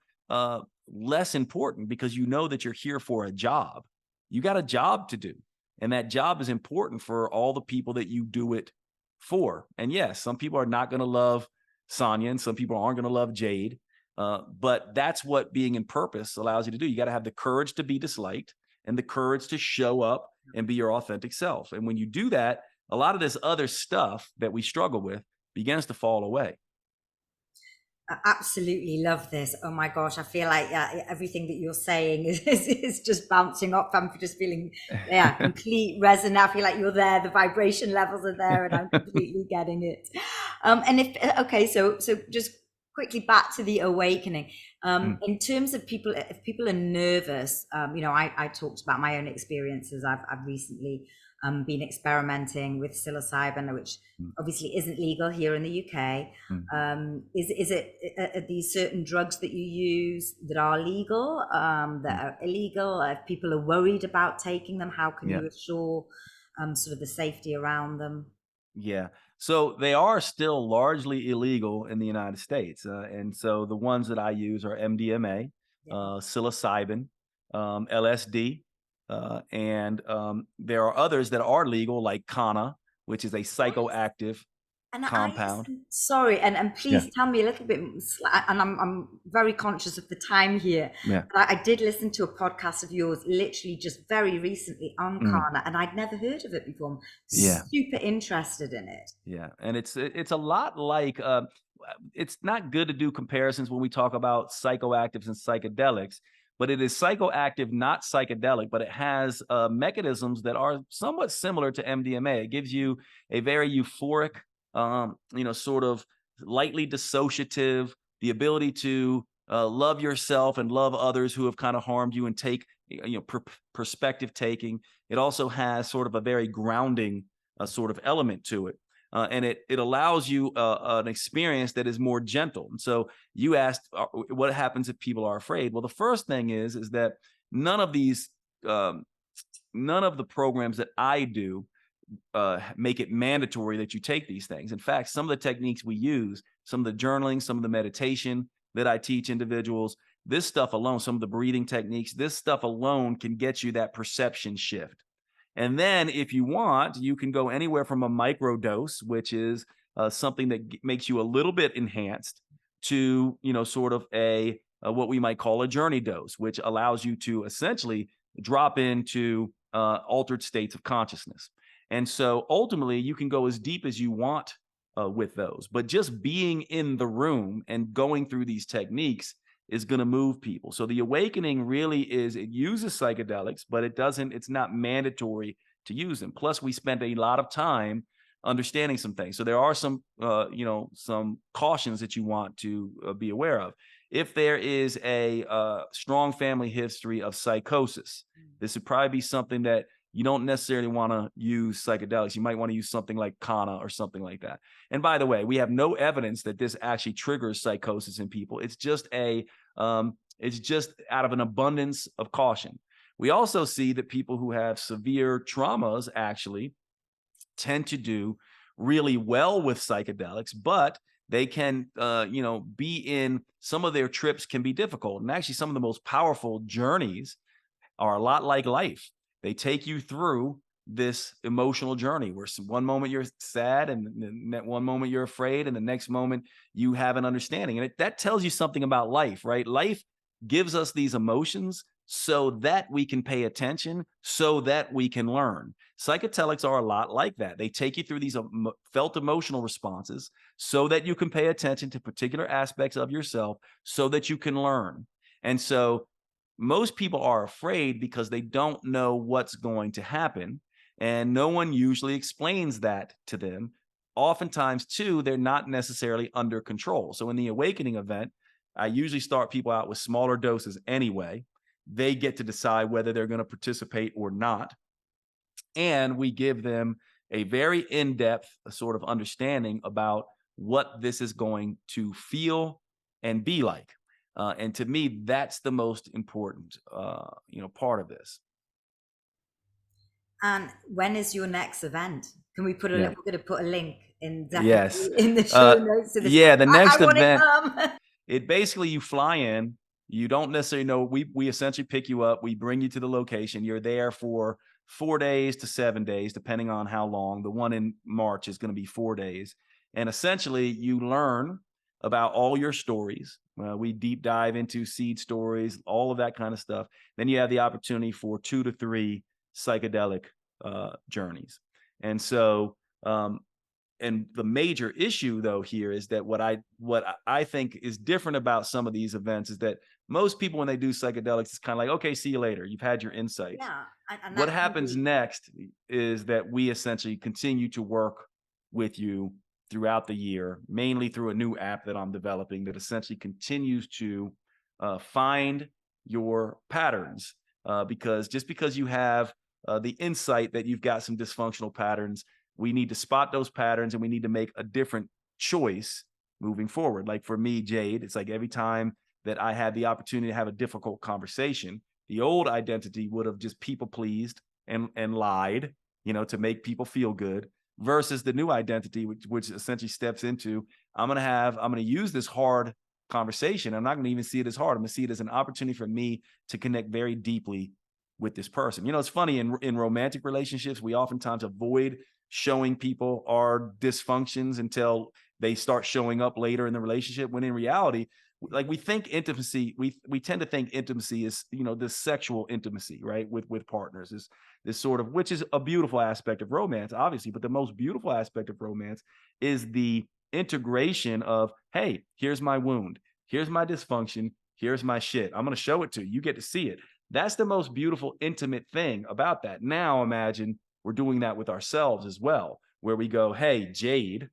less important, because you know that you're here for a job. You got a job to do. And that job is important for all the people that you do it for. And yes, some people are not going to love Sonya, and some people aren't going to love Jade. But that's what being in purpose allows you to do. You got to have the courage to be disliked and the courage to show up and be your authentic self. And when you do that, a lot of this other stuff that we struggle with begins to fall away. I absolutely love this. Oh my gosh, I feel like everything that you're saying is just bouncing off. I'm just feeling, complete resonance. I feel like you're there. The vibration levels are there, and I'm completely getting it. And so just quickly back to the awakening. In terms of people, if people are nervous, I talked about my own experiences. I've recently been experimenting with psilocybin, which obviously isn't legal here in the UK. Are these certain drugs that you use that are legal, that are illegal? If people are worried about taking them, how can you assure sort of the safety around them? Yeah. So they are still largely illegal in the United States. And so the ones that I use are MDMA, psilocybin, LSD, and there are others that are legal, like Kana, which is a psychoactive And compound. sorry, and please tell me a little bit. And I'm very conscious of the time here. Yeah. But I did listen to a podcast of yours, literally just very recently, on Kana, and I'd never heard of it before. I'm super interested in it. Yeah, and it's a lot like it's not good to do comparisons when we talk about psychoactives and psychedelics, but it is psychoactive, not psychedelic, but it has mechanisms that are somewhat similar to MDMA. It gives you a very euphoric, sort of lightly dissociative, the ability to love yourself and love others who have kind of harmed you, and take, perspective taking. It also has sort of a very grounding sort of element to it. And it allows you an experience that is more gentle. And so you asked, what happens if people are afraid? Well, the first thing is that none of the programs that I do make it mandatory that you take these things. In fact, some of the techniques we use, some of the journaling, some of the meditation that I teach individuals, this stuff alone, some of the breathing techniques, this stuff alone can get you that perception shift. And then if you want, you can go anywhere from a micro dose, which is something that makes you a little bit enhanced, to, sort of a what we might call a journey dose, which allows you to essentially drop into altered states of consciousness. And so ultimately you can go as deep as you want with those, but just being in the room and going through these techniques is going to move people. So the awakening really is, it uses psychedelics, but it's not mandatory to use them. Plus, we spent a lot of time understanding some things. So there are some, some cautions that you want to be aware of. If there is a strong family history of psychosis, this would probably be something that you don't necessarily want to use psychedelics. You might want to use something like Kana or something like that. And by the way, we have no evidence that this actually triggers psychosis in people. It's just it's just out of an abundance of caution. We also see that people who have severe traumas actually tend to do really well with psychedelics, but they can, be in, some of their trips can be difficult. And actually, some of the most powerful journeys are a lot like life. They take you through this emotional journey where one moment you're sad and one moment you're afraid and the next moment you have an understanding. And that tells you something about life, right? Life gives us these emotions so that we can pay attention, so that we can learn. Psychedelics are a lot like that. They take you through these felt emotional responses so that you can pay attention to particular aspects of yourself so that you can learn. And so most people are afraid because they don't know what's going to happen. And no one usually explains that to them. Oftentimes, too, they're not necessarily under control. So in the awakening event, I usually start people out with smaller doses anyway. They get to decide whether they're going to participate or not. And we give them a very in-depth sort of understanding about what this is going to feel and be like. And to me, that's the most important, part of this. And when is your next event? Can we put a Yeah. we're going to put a link in, Yes. definitely in the show notes to this. Yeah. The I next want to event, come. it basically you fly in, you don't necessarily know. We essentially pick you up, we bring you to the location. You're there for 4 days to 7 days, depending on how long. The one in March is going to be 4 days. And essentially you learn about all your stories. We deep dive into seed stories, all of that kind of stuff. Then you have the opportunity for 2 to 3 psychedelic journeys. And so and the major issue though here is that what I think is different about some of these events is that most people when they do psychedelics it's kind of like, okay, see you later, you've had your insights. Yeah, and What that can happens be. next is that we essentially continue to work with you throughout the year, mainly through a new app that I'm developing that essentially continues to find your patterns. Because just because you have the insight that you've got some dysfunctional patterns, we need to spot those patterns and we need to make a different choice moving forward. Like for me, Jade, it's like every time that I had the opportunity to have a difficult conversation, the old identity would have just people pleased and lied, to make people feel good, versus the new identity, which essentially steps into I'm gonna use this hard conversation. I'm not gonna even see it as hard. I'm gonna see it as an opportunity for me to connect very deeply with this person. It's funny in romantic relationships, we oftentimes avoid showing people our dysfunctions until they start showing up later in the relationship, when in reality, like we think intimacy, we tend to think intimacy is, this sexual intimacy, right? With partners is this sort of, which is a beautiful aspect of romance, obviously, but the most beautiful aspect of romance is the integration of, hey, here's my wound, here's my dysfunction, here's my shit. I'm going to show it to you. You get to see it. That's the most beautiful, intimate thing about that. Now imagine we're doing that with ourselves as well, where we go, hey, Jade,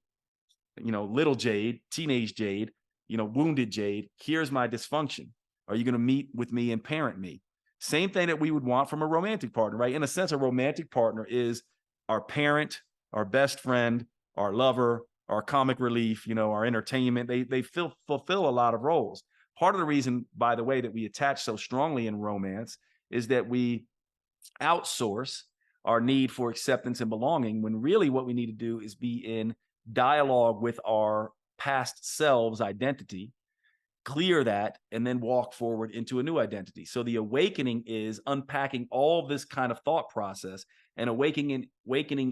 little Jade, teenage Jade, wounded Jade, here's my dysfunction. Are you going to meet with me and parent me? Same thing that we would want from a romantic partner, right? In a sense, a romantic partner is our parent, our best friend, our lover, our comic relief, our entertainment. They fulfill a lot of roles. Part of the reason, by the way, that we attach so strongly in romance is that we outsource our need for acceptance and belonging, when really what we need to do is be in dialogue with our past selves identity, clear that, and then walk forward into a new identity. So the awakening is unpacking all this kind of thought process and awakening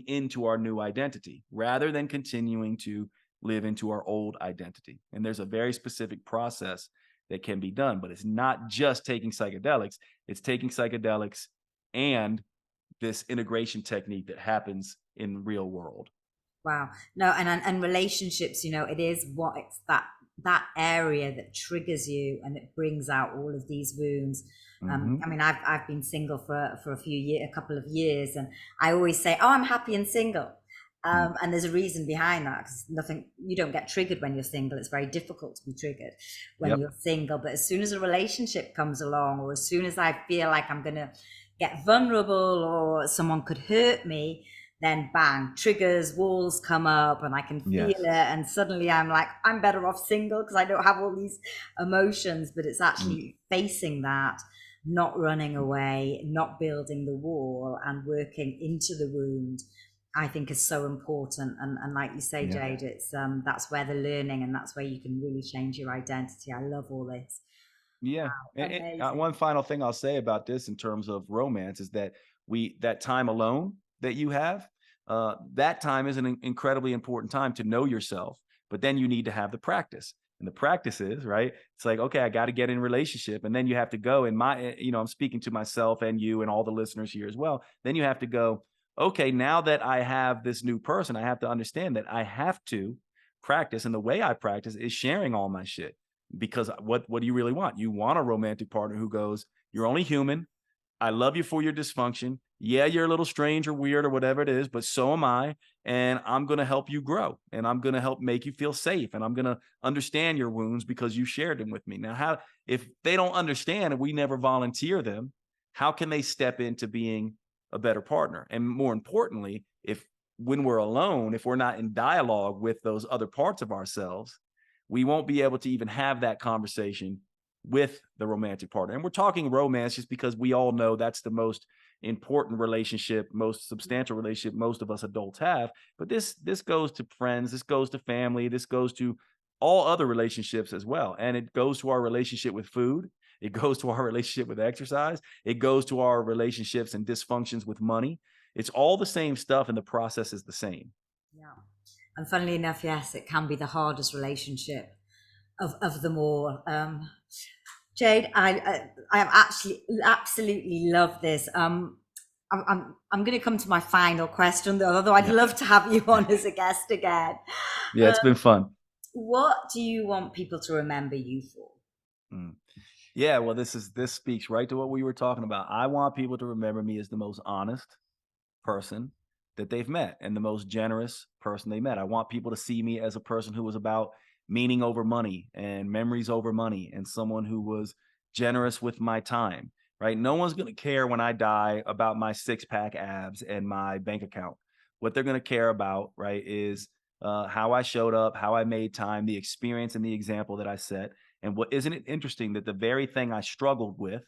into our new identity rather than continuing to live into our old identity. And there's a very specific process that can be done, but it's not just taking psychedelics, it's taking psychedelics and this integration technique that happens in real world. Wow. No, and relationships, it is what it's that area that triggers you and it brings out all of these wounds. I Mhm. mean, I've been single for a couple of years, and I always say, "Oh, I'm happy and single." Mm. And there's a reason behind that, because you don't get triggered when you're single. It's very difficult to be triggered when Yep. you're single. But as soon as a relationship comes along, or as soon as I feel like I'm going to get vulnerable or someone could hurt me, then bang, triggers, walls come up, and I can feel Yes. it. And suddenly I'm like, I'm better off single because I don't have all these emotions. But it's Mm. actually facing that, not running away, not building the wall, and working into the wound, I think is so important. And like you say, Yeah. Jade, it's that's where the learning, and that's where you can really change your identity. I love all this. Yeah. Amazing. One final thing I'll say about this in terms of romance is that that time alone that you have, that time is an incredibly important time to know yourself. But then you need to have the practice. And the practice is, right? It's like, okay, I got to get in relationship. And then you have to go, and I'm speaking to myself and you and all the listeners here as well. Then you have to go, okay, now that I have this new person, I have to understand that I have to practice. And the way I practice is sharing all my shit. Because what do you really want? You want a romantic partner who goes, you're only human. I love you for your dysfunction. Yeah, you're a little strange or weird or whatever it is, but so am I. And I'm going to help you grow, and I'm going to help make you feel safe. And I'm going to understand your wounds because you shared them with me. Now, if they don't understand and we never volunteer them, how can they step into being a better partner? And more importantly, when we're alone, if we're not in dialogue with those other parts of ourselves, we won't be able to even have that conversation with the romantic partner. And we're talking romance just because we all know that's the most important relationship, most substantial relationship most of us adults have. But this goes to friends, this goes to family, this goes to all other relationships as well. And it goes to our relationship with food. It goes to our relationship with exercise. It goes to our relationships and dysfunctions with money. It's all the same stuff, and the process is the same. Yeah. And funnily enough, yes, it can be the hardest relationship of them all. Jade, I absolutely love this. I'm going to come to my final question, though, although I'd love to have you on as a guest again. Yeah, it's been fun. What do you want people to remember you for? Yeah, well, this speaks right to what we were talking about. I want people to remember me as the most honest person that they've met and the most generous person they met. I want people to see me as a person who was about meaning over money and memories over money, and someone who was generous with my time, right? No one's going to care when I die about my 6-pack abs and my bank account. What they're going to care about, right, is how I showed up, how I made time, the experience and the example that I set. And isn't it interesting that the very thing I struggled with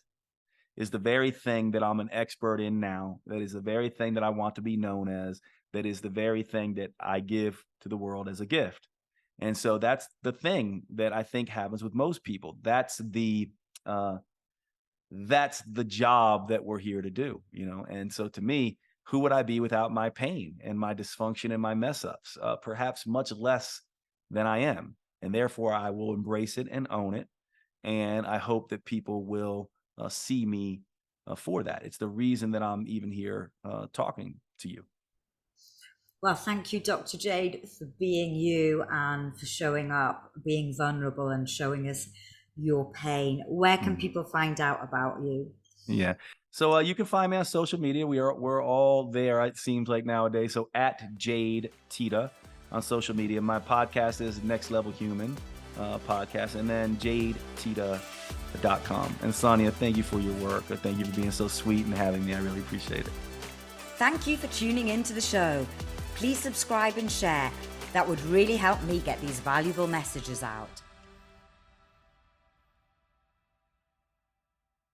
is the very thing that I'm an expert in now, that is the very thing that I want to be known as, that is the very thing that I give to the world as a gift. And so that's the thing that I think happens with most people. That's the job that we're here to do, And so to me, who would I be without my pain and my dysfunction and my mess ups? Perhaps much less than I am. And therefore I will embrace it and own it. And I hope that people will see me for that. It's the reason that I'm even here talking to you. Well, thank you, Dr. Jade, for being you and for showing up, being vulnerable and showing us your pain. Where can people find out about you? Yeah. So you can find me on social media. We're all there, it seems like nowadays. So at Jade Teta on social media. My podcast is Next Level Human podcast, and then JadeTeta.com. And Sonya, thank you for your work. Thank you for being so sweet and having me. I really appreciate it. Thank you for tuning into the show. Please subscribe and share. That would really help me get these valuable messages out.